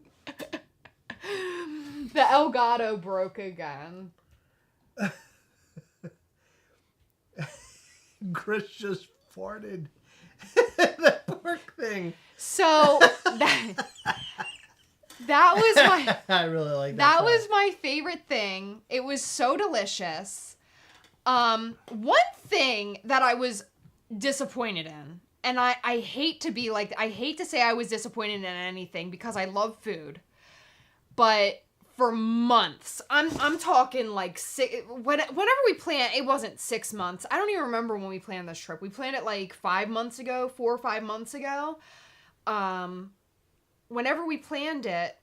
The Elgato broke again. Chris just farted. That pork thing. So that was my I really like that. That was my favorite thing. It was so delicious. One thing that I was disappointed in, and I hate to be like, I hate to say I was disappointed in anything because I love food, but for months, I'm talking like whenever we planned, it wasn't 6 months. I don't even remember when we planned this trip. We planned it like 4 or 5 months ago. Whenever we planned it,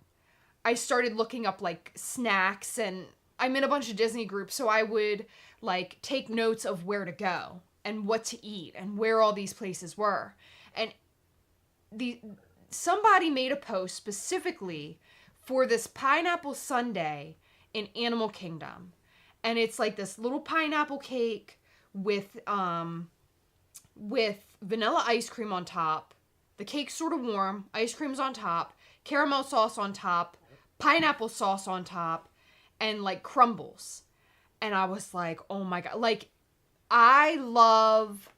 I started looking up like snacks, and I'm in a bunch of Disney groups, so I would like take notes of where to go and what to eat and where all these places were. And somebody made a post specifically for this pineapple sundae in Animal Kingdom. And it's like this little pineapple cake with vanilla ice cream on top. The cake's sort of warm, ice cream's on top, caramel sauce on top, pineapple sauce on top, and like crumbles. And I was like, oh my God. Like, I love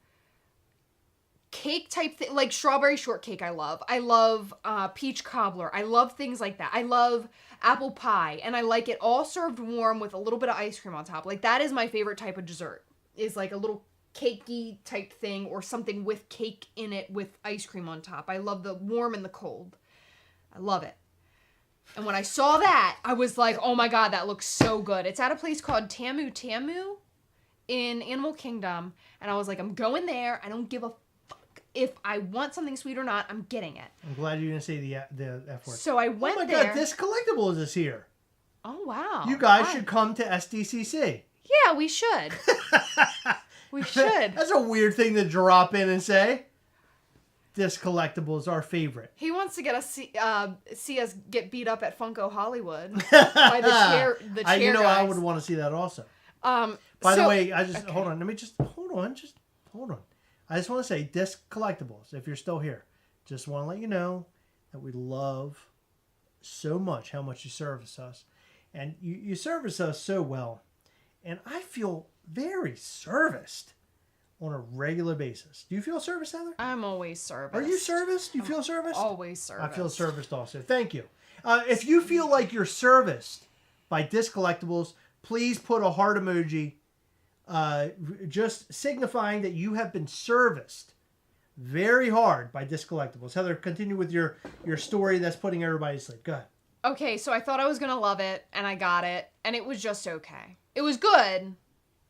cake type thing, like strawberry shortcake. I love peach cobbler. I love things like that. I love apple pie, and I like it all served warm with a little bit of ice cream on top. Like, that is my favorite type of dessert, is like a little cakey type thing or something with cake in it with ice cream on top. I love the warm and the cold. I love it. And when I saw that, I was like, oh my God, that looks so good. It's at a place called Tamu Tamu in Animal Kingdom. And I was like, I'm going there. I don't give a fuck if I want something sweet or not. I'm getting it. I'm glad you didn't say the F word. So I went there. Oh my God, this collectibles is here. Oh, wow. You guys should come to SDCC. Yeah, we should. We should. That's a weird thing to drop in and say. This collectible is our favorite. He wants to get us see us get beat up at Funko Hollywood by the chair You know, guys. I would want to see that also. By the way, I just hold on. Let me just hold on. I just want to say, Disc Collectibles, if you're still here, just want to let you know that we love so much how much you service us, and you service us so well, and I feel very serviced on a regular basis. Do you feel serviced, Heather? I'm always serviced. Are you serviced? Do you feel serviced? Always serviced. I feel serviced also. Thank you. If you feel like you're serviced by Disc Collectibles, please put a heart emoji just signifying that you have been serviced very hard by Disc Collectibles. Heather, continue with your story that's putting everybody to sleep. Go ahead. Okay, so I thought I was going to love it, and I got it, and it was just okay. It was good,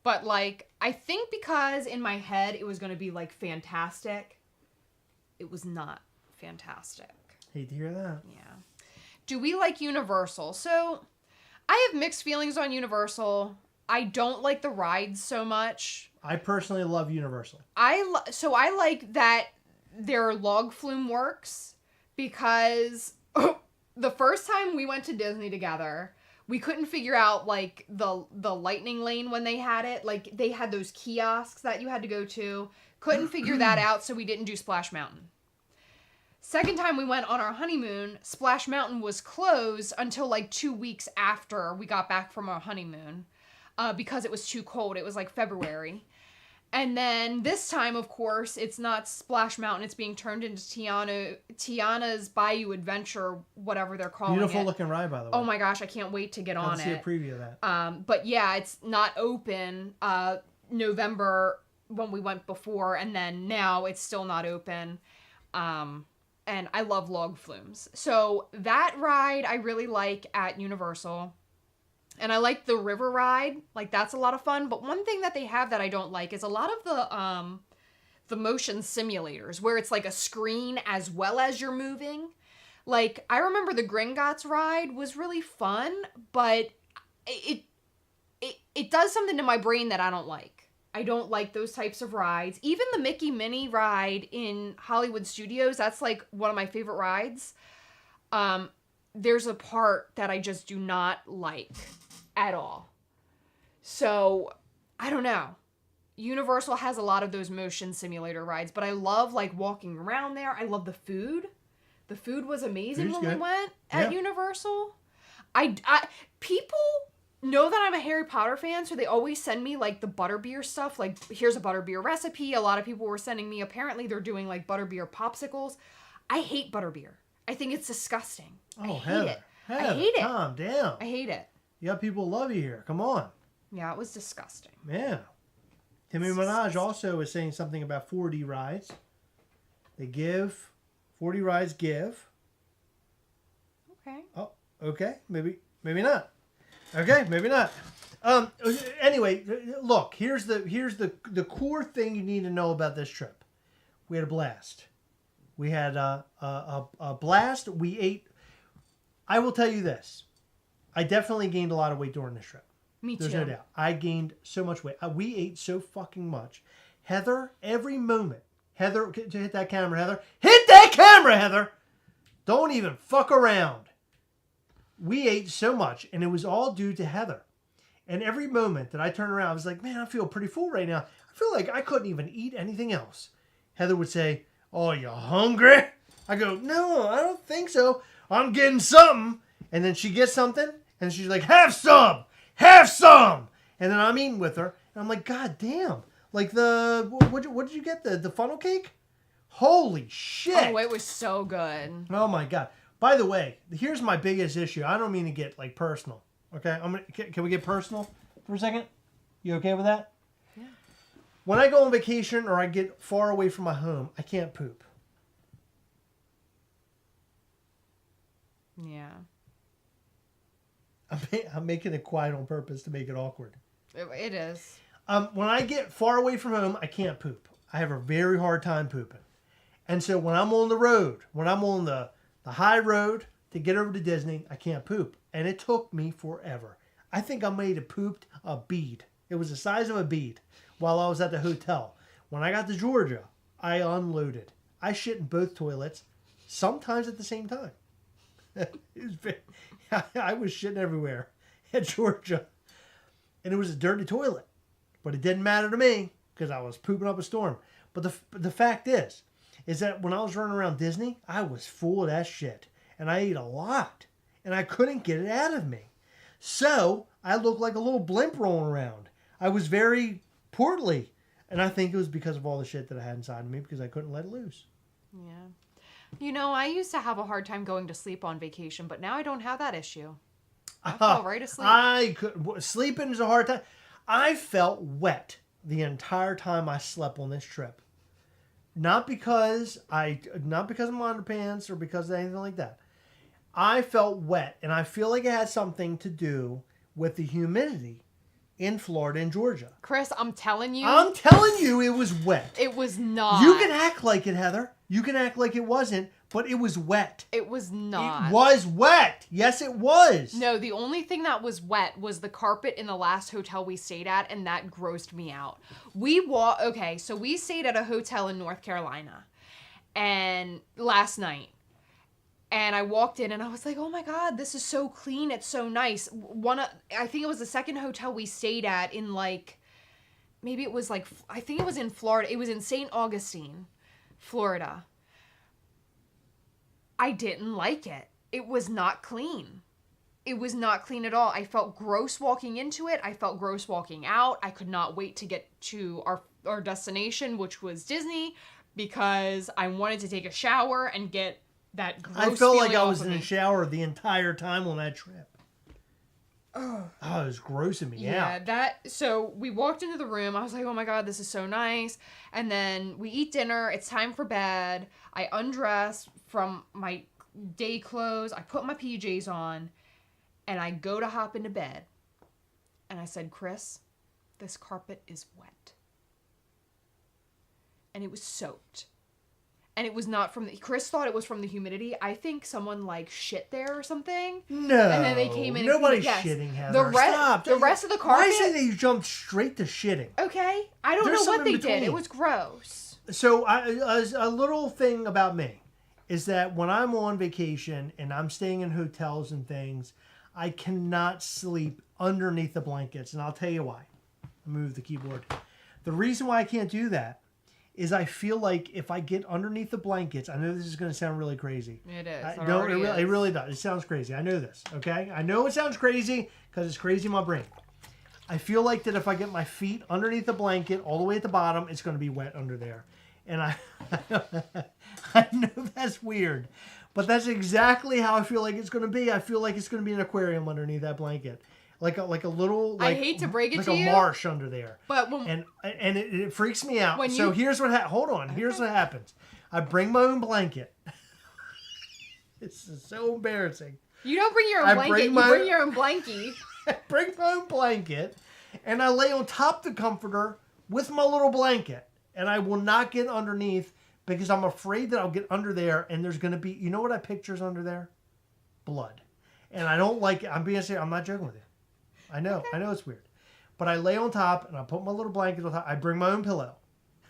but like, I think because in my head it was going to be like fantastic, it was not fantastic. Hate to hear that. Yeah. Do we like Universal? So I have mixed feelings on Universal. I don't like the rides so much. I personally love Universal. So I like that their log flume works because the first time we went to Disney together, we couldn't figure out like the lightning lane when they had it. Like, they had those kiosks that you had to go to. Couldn't figure that out, so we didn't do Splash Mountain. Second time we went on our honeymoon, Splash Mountain was closed until like 2 weeks after we got back from our honeymoon because it was too cold. It was like February. And then this time, of course, it's not Splash Mountain. It's being turned into Tiana's Bayou Adventure, whatever they're calling it. Beautiful looking ride, by the way. Oh my gosh, I can't wait to get on it. See a preview of that. But yeah, it's not open November when we went before, and then now it's still not open. And I love log flumes. So that ride I really like at Universal. And I like the river ride. Like, that's a lot of fun. But one thing that they have that I don't like is a lot of the motion simulators where it's like a screen as well as you're moving. Like, I remember the Gringotts ride was really fun, but it does something to my brain that I don't like. I don't like those types of rides. Even the Mickey Minnie ride in Hollywood Studios, that's like one of my favorite rides. There's a part that I just do not like at all. So, I don't know. Universal has a lot of those motion simulator rides, but I love like walking around there. I love the food. The food was amazing when we went at Universal. People know that I'm a Harry Potter fan, so they always send me like the butterbeer stuff. Like, here's a butterbeer recipe. A lot of people were sending me, apparently they're doing like butterbeer popsicles. I hate butterbeer. I think it's disgusting. Oh, I hate it. Heather, I hate it. Calm down. I hate it. You got people who love you here. Come on. Yeah, it was disgusting. Yeah. Timmy Minaj also is saying something about 4D rides. They give. 4D rides give. Okay. Oh, okay. Maybe not. Okay, maybe not. Anyway, look, here's the core thing you need to know about this trip. We had a blast. We had a blast. We ate. I will tell you this. I definitely gained a lot of weight during this trip. Me too. There's no doubt. I gained so much weight. We ate so fucking much. Heather, every moment. Heather, hit that camera, Heather. Hit that camera, Heather! Don't even fuck around. We ate so much, and it was all due to Heather. And every moment that I turned around, I was like, man, I feel pretty full right now. I feel like I couldn't even eat anything else. Heather would say, oh, you hungry? I go, no, I don't think so. I'm getting something. And then she gets something, and she's like, have some! Have some! And then I'm eating with her, and I'm like, God damn. Like what did you get? The funnel cake? Holy shit. Oh, it was so good. Oh my God. By the way, here's my biggest issue. I don't mean to get like personal. Okay? Can we get personal for a second? You okay with that? Yeah. When I go on vacation or I get far away from my home, I can't poop. Yeah. I'm making it quiet on purpose to make it awkward. It is. When I get far away from home, I can't poop. I have a very hard time pooping. And so when I'm on the road, when I'm on the high road to get over to Disney, I can't poop. And it took me forever. I think I made it pooped a bead. It was the size of a bead while I was at the hotel. When I got to Georgia, I unloaded. I shit in both toilets, sometimes at the same time. I was shitting everywhere at Georgia. And it was a dirty toilet. But it didn't matter to me because I was pooping up a storm. But the fact is that when I was running around Disney, I was full of that shit. And I ate a lot. And I couldn't get it out of me. So I looked like a little blimp rolling around. I was very portly. And I think it was because of all the shit that I had inside of me because I couldn't let it loose. Yeah. You know, I used to have a hard time going to sleep on vacation, but now I don't have that issue. I fall right asleep. Sleeping is a hard time. I felt wet the entire time I slept on this trip. Not because of my underpants or because of anything like that. I felt wet, and I feel like it had something to do with the humidity in Florida and Georgia. Chris, I'm telling you, it was wet. It was not. You can act like it, Heather. You can act like it wasn't, but it was wet. It was not. It was wet. Yes, it was. No, the only thing that was wet was the carpet in the last hotel we stayed at, and that grossed me out. So we stayed at a hotel in North Carolina, and last night, and I walked in and I was like, oh my God, this is so clean. It's so nice. I think it was the second hotel we stayed at in I think it was in Florida. It was in St. Augustine, Florida. I didn't like it. It was not clean. It was not clean at all. I felt gross walking into it. I felt gross walking out. I could not wait to get to our destination, which was Disney, because I wanted to take a shower and get that gross I felt like I was in a shower the entire time on that trip. Oh, it was grossing me out. Yeah, so we walked into the room. I was like, oh my God, this is so nice. And then we eat dinner. It's time for bed. I undress from my day clothes. I put my PJs on and I go to hop into bed. And I said, Chris, this carpet is wet. And it was soaked. And it was not Chris thought it was from the humidity. I think someone shit there or something. No. And then they came in. Nobody's shitting, Heather. Stop. The rest of the carpet. Why say that you jumped straight to shitting? Okay. I don't know what they did. It was gross. So a little thing about me is that when I'm on vacation and I'm staying in hotels and things, I cannot sleep underneath the blankets. And I'll tell you why. I'll move the keyboard. The reason why I can't do that is I feel like if I get underneath the blankets, I know this is going to sound really crazy. It is. It really does. It sounds crazy. I know this, okay? I know it sounds crazy because it's crazy in my brain. I feel like that if I get my feet underneath the blanket all the way at the bottom, it's going to be wet under there. And I know that's weird, but that's exactly how I feel like it's going to be. I feel like it's going to be an aquarium underneath that blanket. like a little. I Like, hate to break it like to a you, marsh under there. but when And it freaks me out. When So you- here's what hold on. Here's what happens. I bring my own blanket. This is so embarrassing. you don't bring your own I blanket, bring you my- bring your own blankie. I bring my own blanket, and I lay on top of the comforter with my little blanket, and I will not get underneath because I'm afraid that I'll get under there, and there's going to be, you know what I pictures under there? Blood. And I don't like it. I'm being serious. I'm not joking with you. I know. I know it's weird. But I lay on top, and I put my little blanket on top. I bring my own pillow.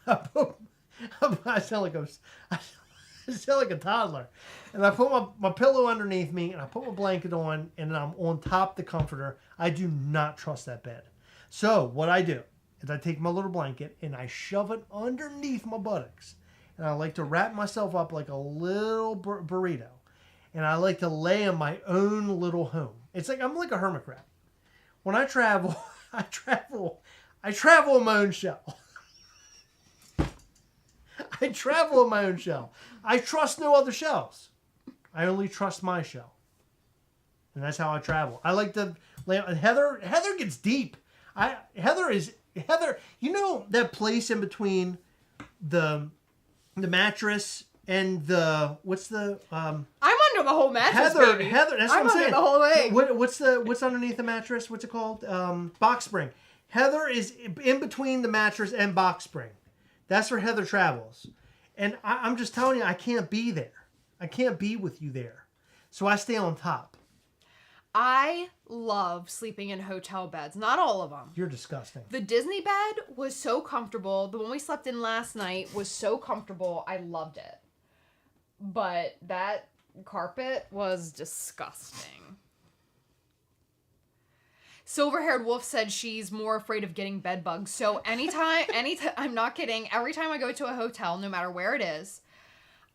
I sound like a toddler. And I put my pillow underneath me, and I put my blanket on, and I'm on top of the comforter. I do not trust that bed. So what I do is I take my little blanket, and I shove it underneath my buttocks. And I like to wrap myself up like a little burrito. And I like to lay in my own little home. It's like I'm like a hermit crab. When I travel, I travel in my own shell. I travel in my own shell. I trust no other shells. I only trust my shell. And that's how I travel. I like to lay. Heather gets deep. Heather, you know that place in between the mattress and what's the I'm under the whole mattress, baby. Heather, that's what I'm saying. Under the whole thing. What's underneath the mattress? What's it called? Box spring. Heather is in between the mattress and box spring. That's where Heather travels. And I'm just telling you, I can't be there. I can't be with you there. So I stay on top. I love sleeping in hotel beds. Not all of them. You're disgusting. The Disney bed was so comfortable. The one we slept in last night was so comfortable. I loved it. But that carpet was disgusting. Silver-haired wolf said she's more afraid of getting bed bugs. So anytime, I'm not kidding. Every time I go to a hotel, no matter where it is,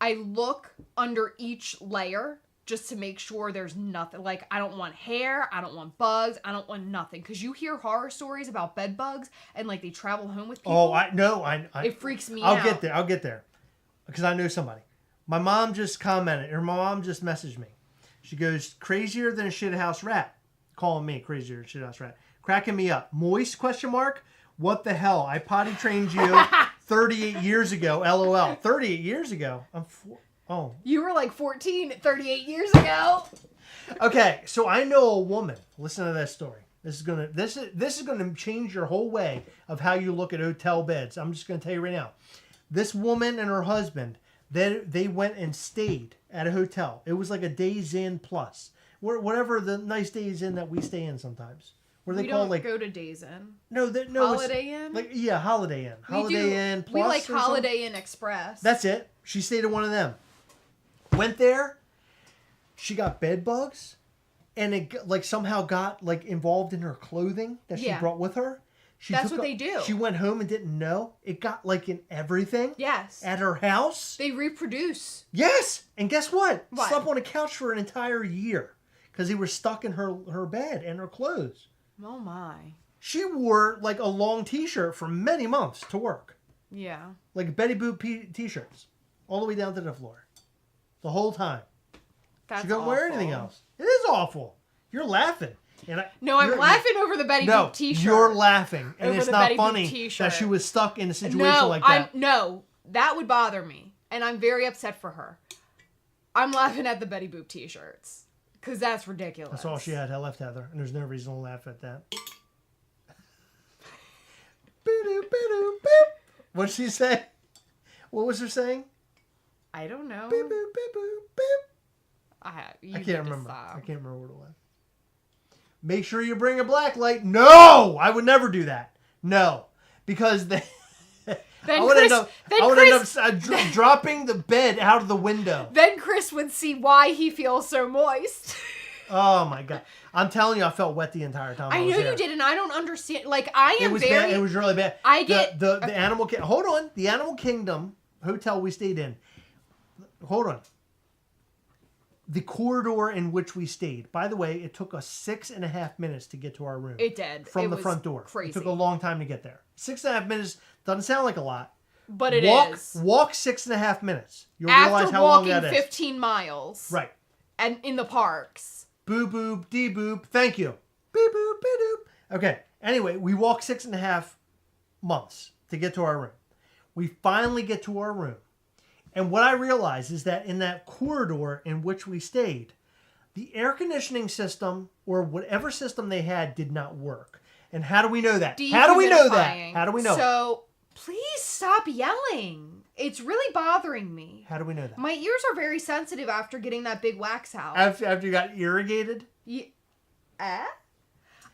I look under each layer just to make sure there's nothing. Like, I don't want hair. I don't want bugs. I don't want nothing. Because you hear horror stories about bed bugs and, like, they travel home with people. Oh, I know. It freaks me out. I'll get there. Because I know somebody. My mom just commented, or my mom just messaged me. She goes, crazier than a shithouse rat. Calling me crazier than a shithouse rat. Cracking me up. Moist, question mark? What the hell? I potty trained you 38 years ago. LOL. 38 years ago? Oh. You were like 14 38 years ago. Okay, so I know a woman. Listen to this story. This is gonna change your whole way of how you look at hotel beds. I'm just gonna tell you right now. This woman and her husband, they went and stayed at a hotel. It was like a Days Inn Plus, whatever the nice Days Inn that we stay in sometimes. Where they we call don't like go to Days Inn. no Holiday Inn. Like yeah, Holiday Inn. Holiday Inn Plus. We like or something. Holiday Inn Express. That's it. She stayed at one of them. Went there. She got bed bugs, and it like somehow got like involved in her clothing that she brought with her. That's what they do. She went home and didn't know. It got like in everything. Yes. At her house. They reproduce. Yes. And guess what? What? Slept on a couch for an entire year because they were stuck in her bed and her clothes. Oh my. She wore like a long T-shirt for many months to work. Yeah. Like Betty Boop T-shirts, all the way down to the floor, the whole time. That's She couldn't awful. wear anything else. It is awful. You're laughing. No, I'm laughing over the Betty Boop T-shirt. You're laughing, and Over it's the not Betty Boop funny T-shirt. that she was stuck in a situation like that. No, that would bother me, and I'm very upset for her. I'm laughing at the Betty Boop T-shirts because that's ridiculous. That's all she had left, Heather, and there's no reason to laugh at that. What did she say? What was her saying? I don't know. I can't remember. I can't remember what it was. Make sure you bring a black light. No! I would never do that. No. Because I would end up dropping the bed out of the window. Then Chris would see why he feels so moist. Oh my God. I'm telling you, I felt wet the entire time. I know you did, and I don't understand. Like, I am bad. It was really bad. I get the Animal Kingdom. Hold on. The Animal Kingdom hotel we stayed in. Hold on. The corridor in which we stayed. By the way, it took us 6.5 minutes to get to our room. It did. From the front door. Crazy. It took a long time to get there. 6.5 minutes doesn't sound like a lot. But it is. Walk 6.5 minutes. You'll realize how long that is. After walking 15 miles. Right. And in the parks. Boo boop, dee boop. Thank you. Beep boop, beep doop. Okay. Anyway, we walk 6.5 months to get to our room. We finally get to our room. And what I realized is that in that corridor in which we stayed, the air conditioning system or whatever system they had did not work. And how do we know that? How do we know that? How do we know? So please stop yelling. It's really bothering me. How do we know that? My ears are very sensitive after getting that big wax out. After you got irrigated? I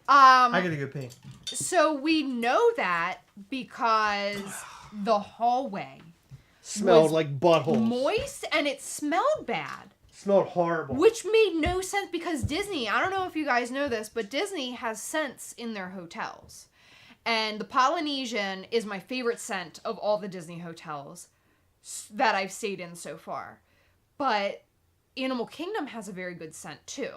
gotta go pee. So we know that because the hallway Smelled like buttholes. moist and it smelled bad. Smelled horrible. Which made no sense because Disney, I don't know if you guys know this, but Disney has scents in their hotels. And the Polynesian is my favorite scent of all the Disney hotels that I've stayed in so far. But Animal Kingdom has a very good scent too.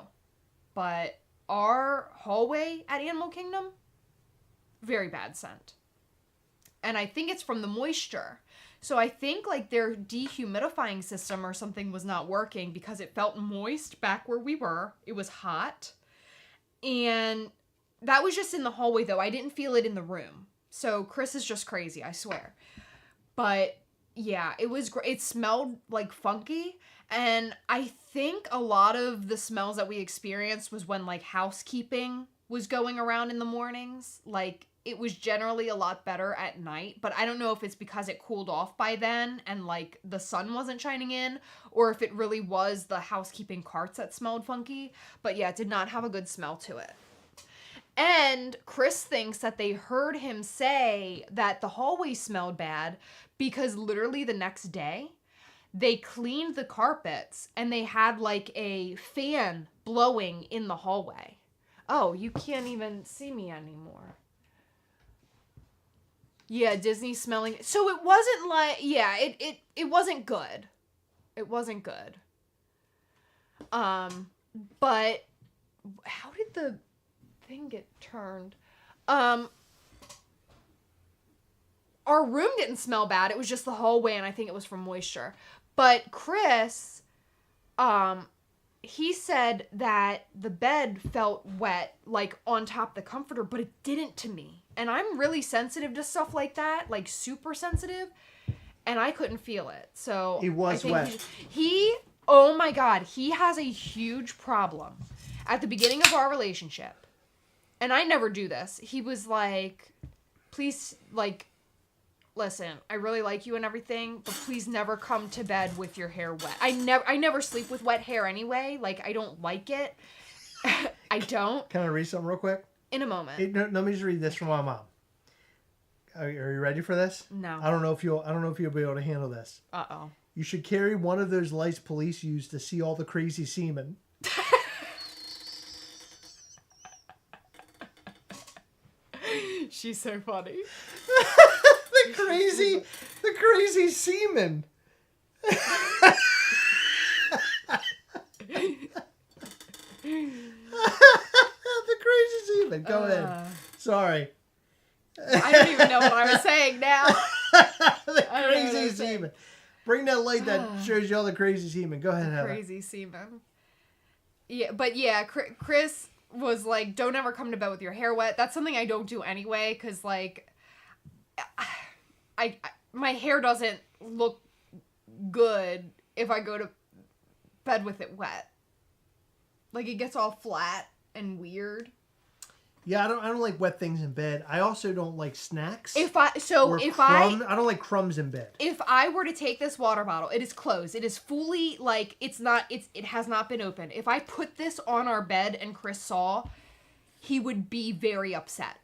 But our hallway at Animal Kingdom, very bad scent. And I think it's from the moisture. So I think like their dehumidifying system or something was not working because it felt moist back where we were. It was hot. And that was just in the hallway though. I didn't feel it in the room. So Chris is just crazy, I swear. But yeah, it was great. It smelled like funky. And I think a lot of the smells that we experienced was when like housekeeping was going around in the mornings. Like it was generally a lot better at night, but I don't know if it's because it cooled off by then and like the sun wasn't shining in or if it really was the housekeeping carts that smelled funky. But yeah, it did not have a good smell to it. And Chris thinks that they heard him say that the hallway smelled bad because literally the next day they cleaned the carpets and they had like a fan blowing in the hallway. Oh, you can't even see me anymore. Yeah, Disney smelling. So it wasn't like, yeah, it wasn't good. It wasn't good. But how did the thing get turned? Our room didn't smell bad. It was just the hallway, and I think it was from moisture. But Chris, he said that the bed felt wet, like on top of the comforter, but it didn't to me. And I'm really sensitive to stuff like that, like super sensitive, and I couldn't feel it. So it was wet. He, oh my God, he has a huge problem. At the beginning of our relationship, and I never do this, he was like, please, like, listen, I really like you and everything, but please never come to bed with your hair wet. I never sleep with wet hair anyway. Like, I don't like it. I don't. Can I read something real quick? In a moment. Hey, no, let me just read this from my mom. Are you ready for this? No. I don't know if you'll be able to handle this. Uh-oh. You should carry one of those lights police use to see all the crazy semen. She's so funny. the crazy semen. The crazy semen. Go ahead. Sorry. I don't even know what I was saying now. The crazy semen. Bring that light that shows you all the crazy semen. Go ahead, Heather. Crazy semen. Yeah, but yeah, Chris was like, don't ever come to bed with your hair wet. That's something I don't do anyway, because like, my hair doesn't look good if I go to bed with it wet. Like, it gets all flat and weird. Yeah, I don't like wet things in bed. I also don't like snacks. I don't like crumbs in bed. If I were to take this water bottle, it is closed. It is fully like it has not been opened. If I put this on our bed and Chris saw, he would be very upset.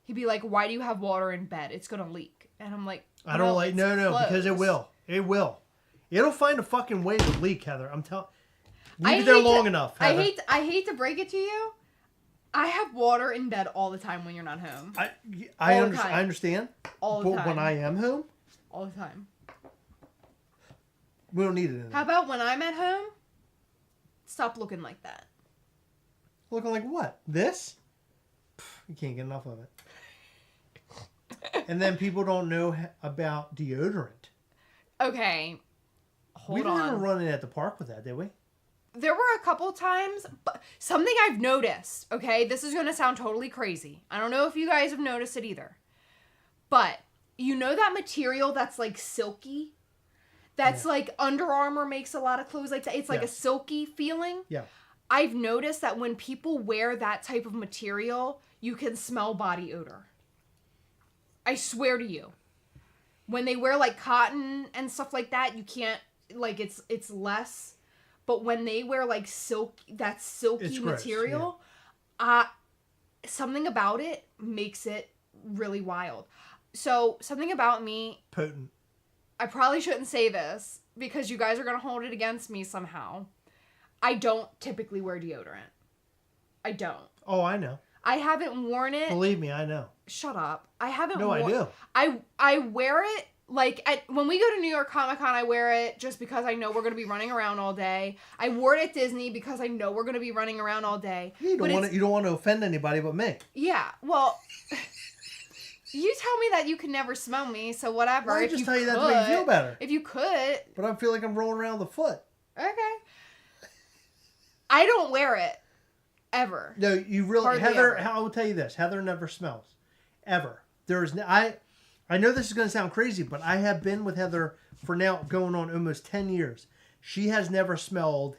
He'd be like, "Why do you have water in bed? It's gonna leak." And I'm like, I don't like no, because it will. It will. It'll find a fucking way to leak, Heather. I'm telling. Leave it there long enough, Heather. I hate to break it to you. I have water in bed all the time when you're not home. I understand. All the time. But when I am home? All the time. We don't need it in there. How about when I'm at home? Stop looking like that. Looking like what? This? You can't get enough of it. And then people don't know about deodorant. Okay. Hold on. We didn't run in at the park with that, did we? there were a couple times, but something I've noticed, okay? This is going to sound totally crazy. I don't know if you guys have noticed it either. But you know that material that's like silky? That's like Under Armour makes a lot of clothes like that. It's like a silky feeling. Yeah. I've noticed that when people wear that type of material, you can smell body odor. I swear to you. When they wear like cotton and stuff like that, you can't, like it's less. But when they wear like that silky material, something about it makes it really wild. So something about me, potent. I probably shouldn't say this because you guys are going to hold it against me somehow. I don't typically wear deodorant. I don't. Oh, I know. I haven't worn it. Believe me, I know. Shut up. I haven't No, I do. I wear it like when we go to New York Comic Con, I wear it just because I know we're going to be running around all day. I wore it at Disney because I know we're going to be running around all day. You don't want to offend anybody but me. Yeah. Well, you tell me that you can never smell me, so whatever. Well, I just tell you that to make you feel better. If you could. But I feel like I'm rolling around the foot. Okay. I don't wear it. Ever. No, you really... Hardly Heather, ever. I will tell you this. Heather never smells. Ever. There is... I know this is going to sound crazy, but I have been with Heather for now going on almost 10 years. She has never smelled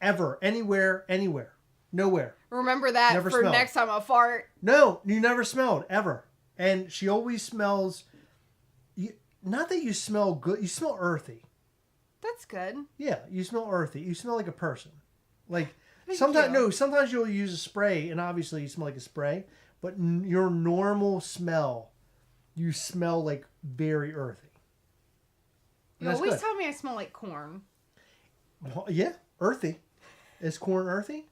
ever. Anywhere. Nowhere. Remember that Never for smelled. next time I fart. No, you never smelled. Ever. And she always smells... Not that you smell good. You smell earthy. That's good. Yeah, you smell earthy. You smell like a person. Like... Thank Sometimes you. sometimes you'll use a spray, and obviously you smell like a spray. But your normal smell, you smell like very earthy. You That's always good. tell me I smell like corn. Well, yeah, earthy. Is corn earthy?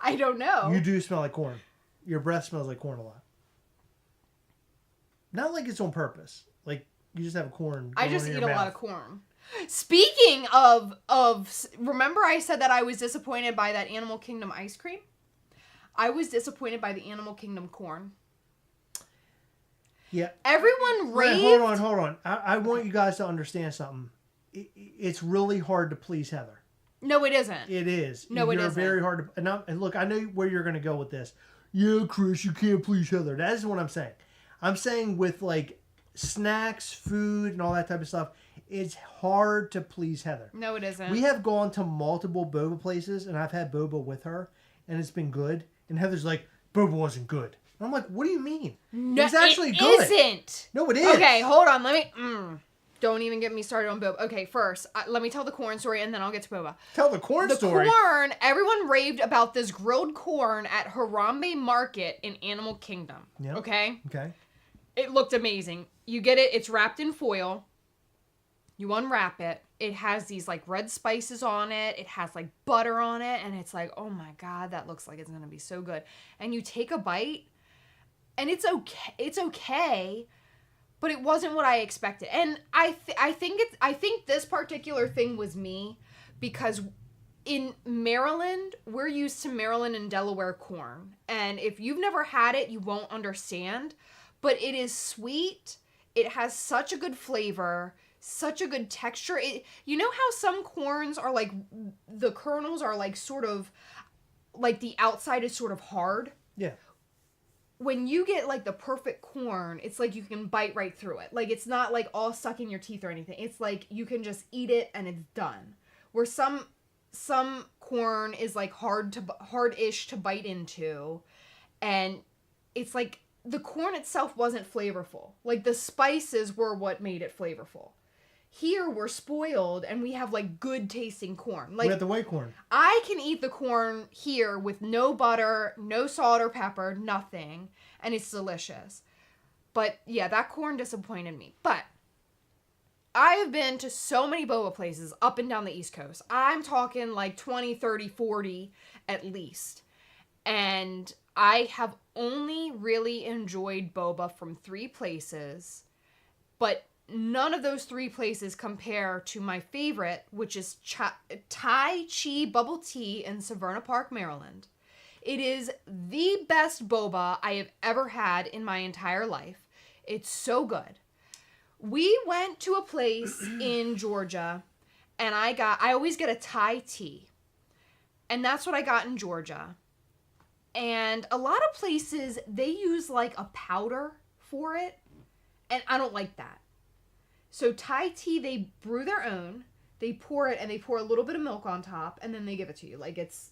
I don't know. You do smell like corn. Your breath smells like corn a lot. Not like it's on purpose. Like you just have corn. I going just in eat your a lot mouth. of corn. Speaking of, remember I said that I was disappointed by that Animal Kingdom ice cream? I was disappointed by the Animal Kingdom corn. Yeah. Everyone raved. Wait, hold on. I want you guys to understand something. It's really hard to please Heather. No, it isn't. It is. No, it You're isn't. very hard to... And look, I know where you're going to go with this. Yeah, Chris, you can't please Heather. That is what I'm saying. I'm saying with like snacks, food, and all that type of stuff, it's hard to please Heather. No, it isn't. We have gone to multiple boba places, and I've had boba with her, and it's been good. And Heather's like, boba wasn't good. And I'm like, what do you mean? No, it's actually it good. isn't. No, it is. Okay, hold on. Let me... Don't even get me started on Boba. Okay, first, let me tell the corn story, and then I'll get to Boba. Tell the corn story. The corn, everyone raved about this grilled corn at Harambe Market in Animal Kingdom. Yep. Okay? Okay. It looked amazing. You get it. It's wrapped in foil. You unwrap it. It has these like red spices on it. It has like butter on it. And it's like, oh my God, that looks like it's going to be so good. And you take a bite and it's okay. It's okay. But it wasn't what I expected. And I think this particular thing was me because in Maryland, we're used to Maryland and Delaware corn. And if you've never had it, you won't understand. But it is sweet. It has such a good flavor, such a good texture. You know how some corns are like, the kernels are like sort of, like the outside is sort of hard? Yeah. When you get like the perfect corn, it's like you can bite right through it. Like it's not like all stuck in your teeth or anything. It's like you can just eat it and it's done. Where some corn is like hard-ish to bite into, and it's like the corn itself wasn't flavorful. Like the spices were what made it flavorful. Here we're spoiled and we have like good tasting corn. Like We have the white corn. I can eat the corn here with no butter, no salt or pepper, nothing, and it's delicious. But yeah, that corn disappointed me. But I have been to so many boba places up and down the East Coast. I'm talking like 20, 30, 40 at least. And I have only really enjoyed boba from 3 places, but none of those 3 places compare to my favorite, which is Tai Chi Bubble Tea in Severna Park, Maryland. It is the best boba I have ever had in my entire life. It's so good. We went to a place in Georgia, and I always get a Thai tea. And that's what I got in Georgia. And a lot of places, they use like a powder for it. And I don't like that. So Thai tea, they brew their own. They pour it and they pour a little bit of milk on top. And then they give it to you. Like it's,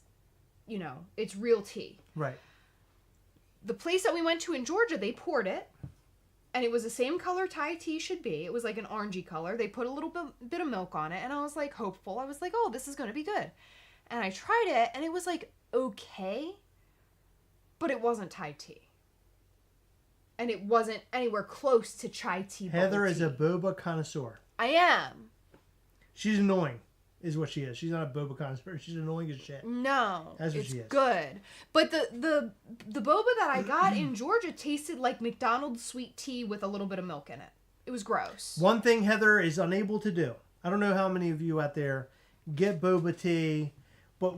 it's real tea. Right. The place that we went to in Georgia, they poured it. And it was the same color Thai tea should be. It was like an orangey color. They put a little bit of milk on it. And I was like hopeful. I was like, oh, this is going to be good. And I tried it. And it was like okay. But it wasn't Thai tea. And it wasn't anywhere close to chai tea. Heather is a boba connoisseur. I am. She's annoying, is what she is. She's not a boba connoisseur. She's annoying as shit. No, That's what she is. It's good. But the boba that I got in Georgia tasted like McDonald's sweet tea with a little bit of milk in it. It was gross. One thing Heather is unable to do. I don't know how many of you out there get boba tea, but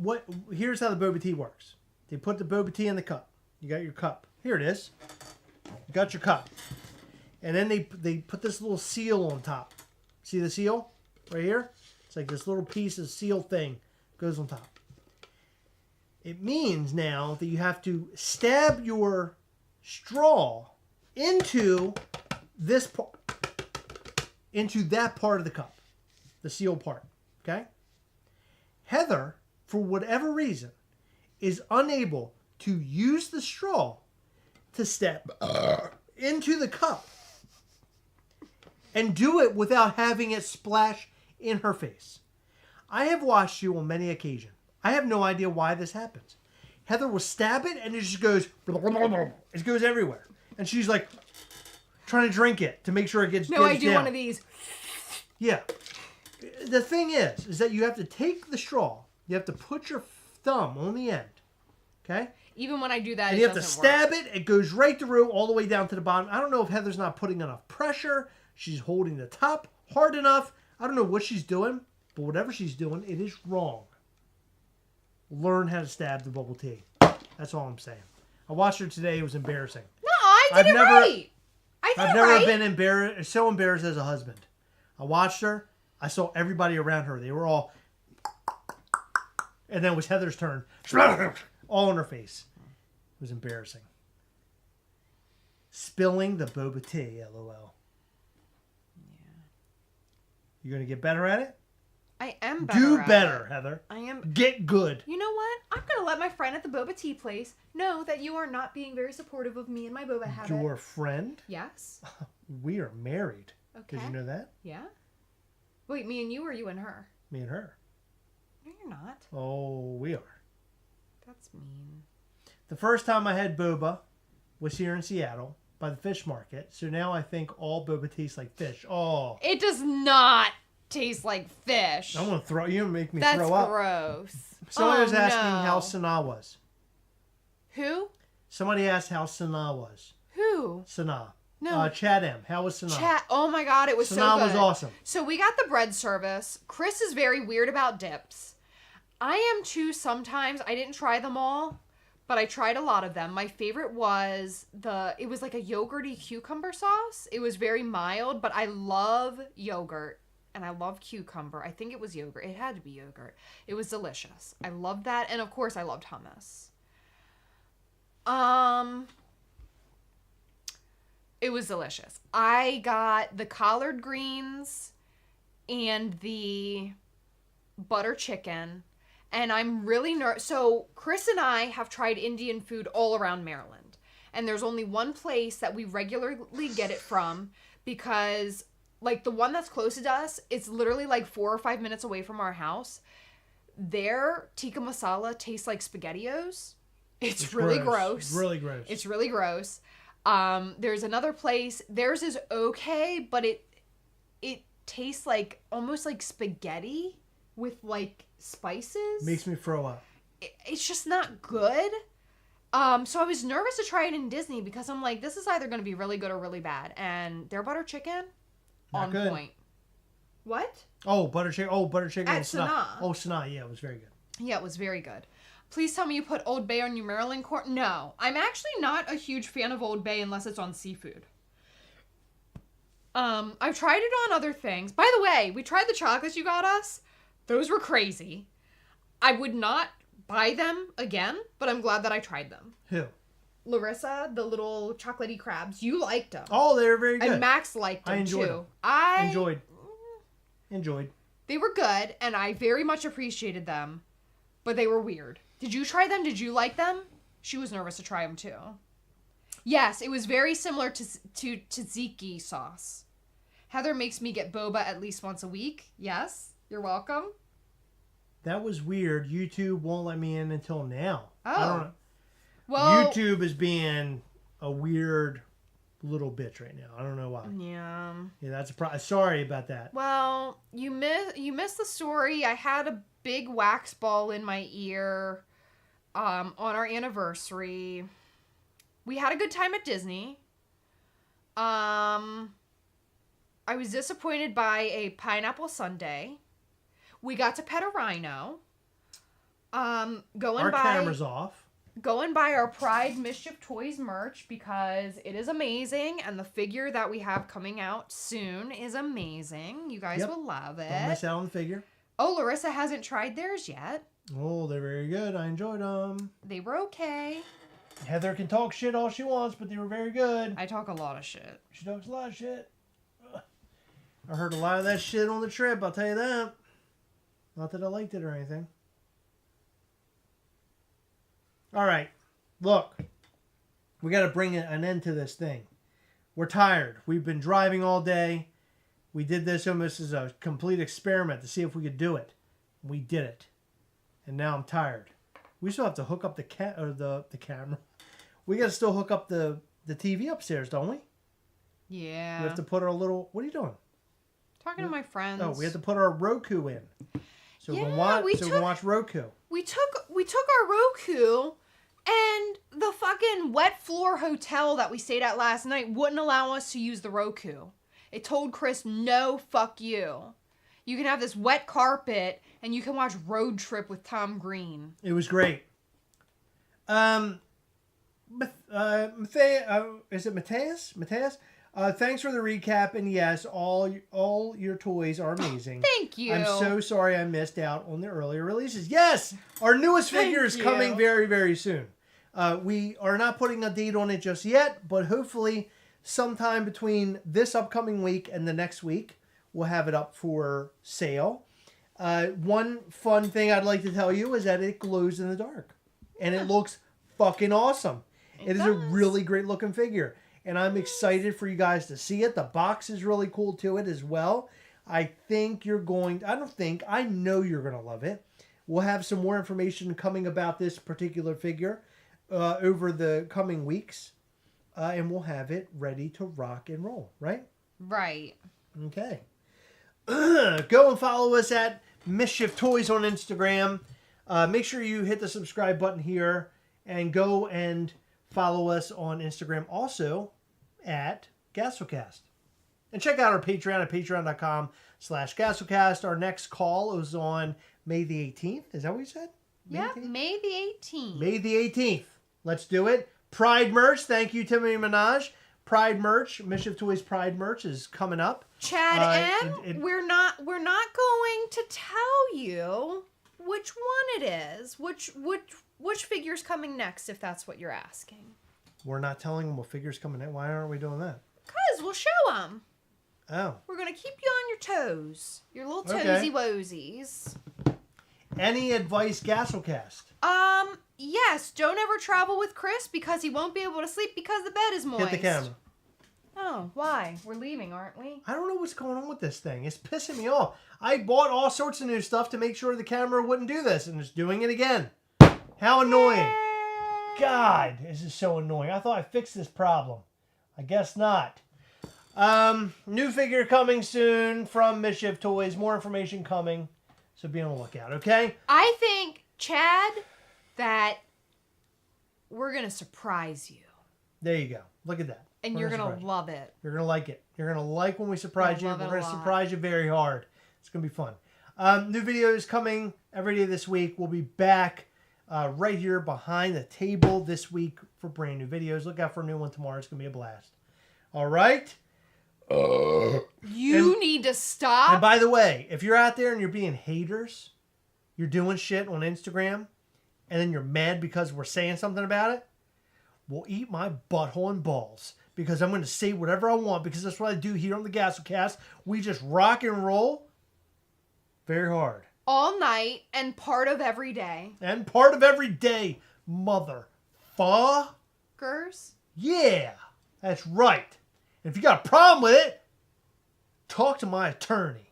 here's how the boba tea works. They put the boba tea in the cup. You got your cup. Here it is. You got your cup. And then they put this little seal on top. See the seal? Right here? It's like this little piece of seal thing goes on top. It means now that you have to stab your straw into this part, into that part of the cup. The seal part. Okay? Heather, for whatever reason, is unable to use the straw to step into the cup and do it without having it splash in her face. I have watched you on many occasions. I have no idea why this happens. Heather will stab it and it just goes, it goes everywhere. And she's like trying to drink it to make sure it gets No, I do down. one of these. Yeah. The thing is that you have to take the straw, you have to put your thumb on the end, okay? Even when I do that, and it you have to doesn't stab work. it. It goes right through all the way down to the bottom. I don't know if Heather's not putting enough pressure. She's holding the top hard enough. I don't know what she's doing, but whatever she's doing, it is wrong. Learn how to stab the bubble tea. That's all I'm saying. I watched her today. It was embarrassing. No, I did it right. I've never been so embarrassed as a husband. I watched her. I saw everybody around her. They were all... And then it was Heather's turn. All in her face. It was embarrassing. Spilling the boba tea, LOL. Yeah. You going to get better at it? I am better Do at better, it. Heather. I am. Get good. You know what? I'm going to let my friend at the boba tea place know that you are not being very supportive of me and my boba habit. Your friend? Yes. We are married. Okay. Did you know that? Yeah? Wait, me and you or you and her? Me and her. No, you're not. Oh, we are. That's mean. The first time I had boba was here in Seattle by the fish market. So now I think all boba tastes like fish. Oh. It does not taste like fish. I want to throw you. Make me That's throw up. gross. Somebody was asking no. how Sanaa was. Who? Somebody asked how Sanaa was. Who? Sanaa. No. Chad M. How was Sanaa? Oh my god, it was so good. Sanaa was awesome. So we got the bread service. Chris is very weird about dips. I am too sometimes. I didn't try them all, but I tried a lot of them. My favorite was it was like a yogurty cucumber sauce. It was very mild, but I love yogurt and I love cucumber. I think it was yogurt. It had to be yogurt. It was delicious. I loved that. And of course I loved hummus. It was delicious. I got the collard greens and the butter chicken. And I'm really nervous. So Chris and I have tried Indian food all around Maryland. And there's only one place that we regularly get it from because, like, the one that's closest to us, it's literally like 4 or 5 minutes away from our house. Their tikka masala tastes like SpaghettiOs. It's really gross. Really gross. It's really gross. There's another place. Theirs is okay, but it tastes like almost like spaghetti with like spices. Makes me throw up. It's just not good. So I was nervous to try it in Disney because I'm like, this is either going to be really good or really bad. And their butter chicken, Not on good. point. What? Oh, butter chicken. Oh, butter chicken. At and Sanaa. Sanaa. Oh, Sanaa. Yeah, it was very good. Yeah, it was very good. Please tell me you put Old Bay on your Maryland corn. No, I'm actually not a huge fan of Old Bay unless it's on seafood. I've tried it on other things. By the way, we tried the chocolates you got us. Those were crazy. I would not buy them again, but I'm glad that I tried them. Who? Larissa, the little chocolatey crabs. You liked them. Oh, they were very good. And Max liked them, I enjoyed too. them. I Enjoyed. They were good, and I very much appreciated them, but they were weird. Did you try them? Did you like them? She was nervous to try them, too. Yes, it was very similar to tzatziki sauce. Heather makes me get boba at least once a week. Yes, you're welcome. That was weird. YouTube won't let me in until now. Oh. I don't know. Well, YouTube is being a weird little bitch right now. I don't know why. Yeah. Yeah, that's a problem. Sorry about that. Well, you missed the story. I had a big wax ball in my ear on our anniversary. We had a good time at Disney. I was disappointed by a pineapple sundae. We got to pet a rhino. Our camera's off. Go and buy our Pride Mischief Toys merch because it is amazing, and the figure that we have coming out soon is amazing. You guys will love it. Don't miss out on the figure. Oh, Larissa hasn't tried theirs yet. Oh, they're very good. I enjoyed them. They were okay. Heather can talk shit all she wants, but they were very good. I talk a lot of shit. She talks a lot of shit. I heard a lot of that shit on the trip, I'll tell you that. Not that I liked it or anything. All right, look, we got to bring an end to this thing. We're tired. We've been driving all day. We did this almost as a complete experiment to see if we could do it. We did it, and now I'm tired. We still have to hook up the camera. We got to still hook up the TV upstairs, don't we? Yeah. We have to put our little. What are you doing? Talking to my friends. Oh, we have to put our Roku in. So yeah, we can watch Roku. We took our Roku. And the fucking wet floor hotel that we stayed at last night wouldn't allow us to use the Roku. It told Chris, no, fuck you. You can have this wet carpet and you can watch Road Trip with Tom Green. It was great. Is it Mateus? Mateus? Thanks for the recap, and yes, all your toys are amazing. Thank you. I'm so sorry I missed out on the earlier releases. Yes, our newest figure is coming very, very soon. We are not putting a date on it just yet, but hopefully sometime between this upcoming week and the next week, we'll have it up for sale. One fun thing I'd like to tell you is that it glows in the dark, and it looks fucking awesome. It is a really great looking figure. And I'm excited for you guys to see it. The box is really cool to it as well. I know you're going to love it. We'll have some more information coming about this particular figure over the coming weeks. And we'll have it ready to rock and roll, right? Right. Okay. Go and follow us at Mischief Toys on Instagram. Make sure you hit the subscribe button here and go and follow us on Instagram also at Gastlecast. And check out our Patreon at patreon.com/Gastlecast. Our next call is on May the 18th. Is that what you said? May the 18th. May the 18th. Let's do it. Pride merch. Thank you, Timothy Minaj. Pride merch. Mischief Toys Pride merch is coming up. Chad M, we're not going to tell you which one it is. Which figure's coming next, if that's what you're asking. We're not telling them what figure's coming in. Why aren't we doing that? Because we'll show them. Oh. We're going to keep you on your toes. Your little toesy woesies. Any advice, Gastlecast? Yes. Don't ever travel with Chris because he won't be able to sleep because the bed is moist. Hit the camera. Oh, why? We're leaving, aren't we? I don't know what's going on with this thing. It's pissing me off. I bought all sorts of new stuff to make sure the camera wouldn't do this, and it's doing it again. How annoying. Yay. God, this is so annoying. I thought I fixed this problem. I guess not. New figure coming soon from Mischief Toys. More information coming. So be on the lookout, okay? I think, Chad, that we're going to surprise you. There you go. Look at that. And you're going to love it. You're going to like it. You're going to like when we surprise you. We're going to surprise you very hard. It's going to be fun. New videos coming every day this week. We'll be back right here behind the table this week for brand new videos. Look out for a new one tomorrow. It's going to be a blast. All right? You need to stop. And by the way, if you're out there and you're being haters, you're doing shit on Instagram, and then you're mad because we're saying something about it, well, eat my butthole and balls. Because I'm going to say whatever I want, because that's what I do here on the Gastlecast. We just rock and roll very hard. All night and part of every day. And part of every day, motherfuckers. Yeah, that's right. And if you got a problem with it, talk to my attorney.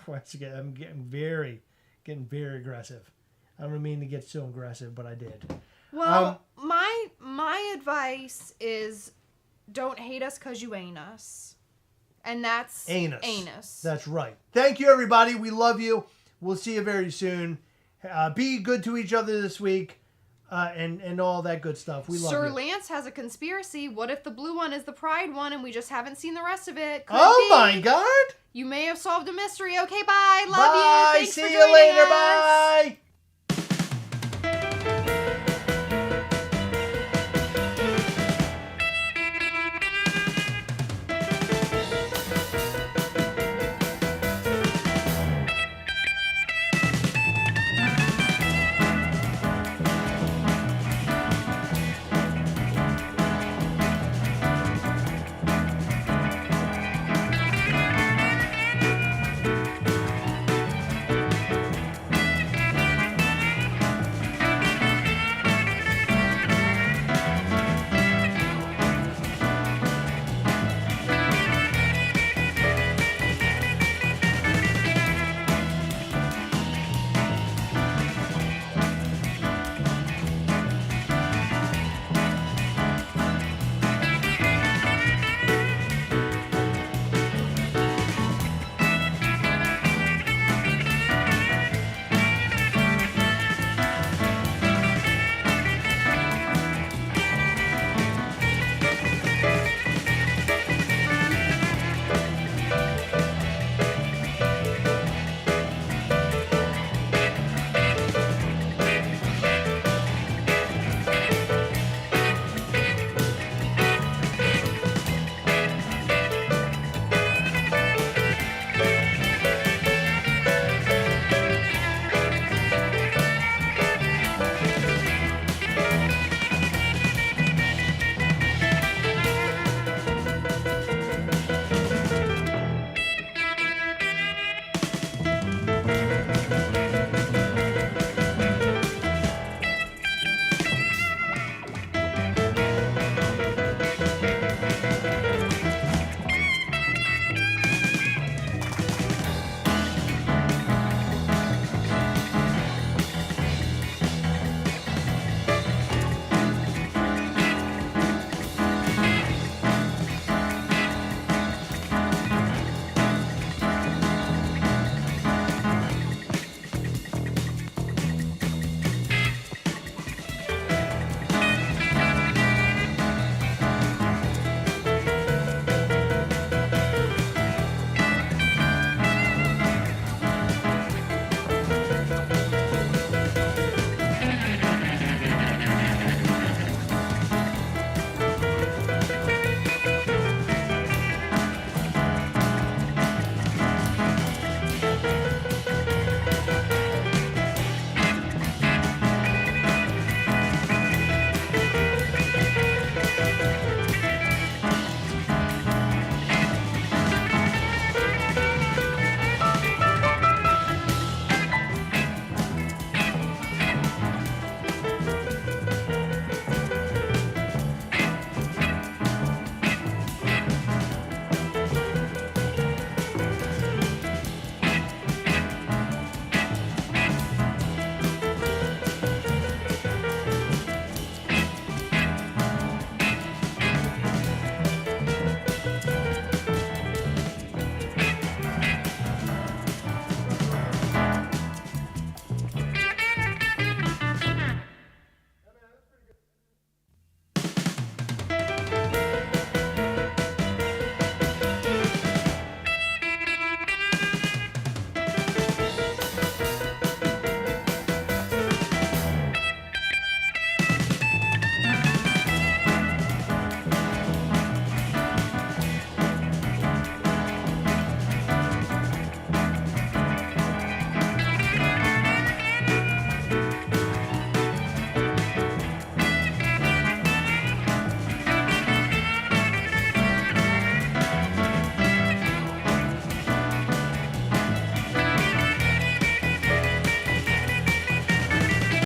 I'm getting very aggressive. I don't mean to get so aggressive, but I did. Well, my advice is don't hate us because you ain't us. And that's anus. That's right. Thank you, everybody. We love you. We'll see you very soon. Be good to each other this week and all that good stuff. We love you. Sir Lance has a conspiracy. What if the blue one is the pride one and we just haven't seen the rest of it? My God. You may have solved a mystery. Okay, bye. Love you. Thanks See for you joining later. us. Bye.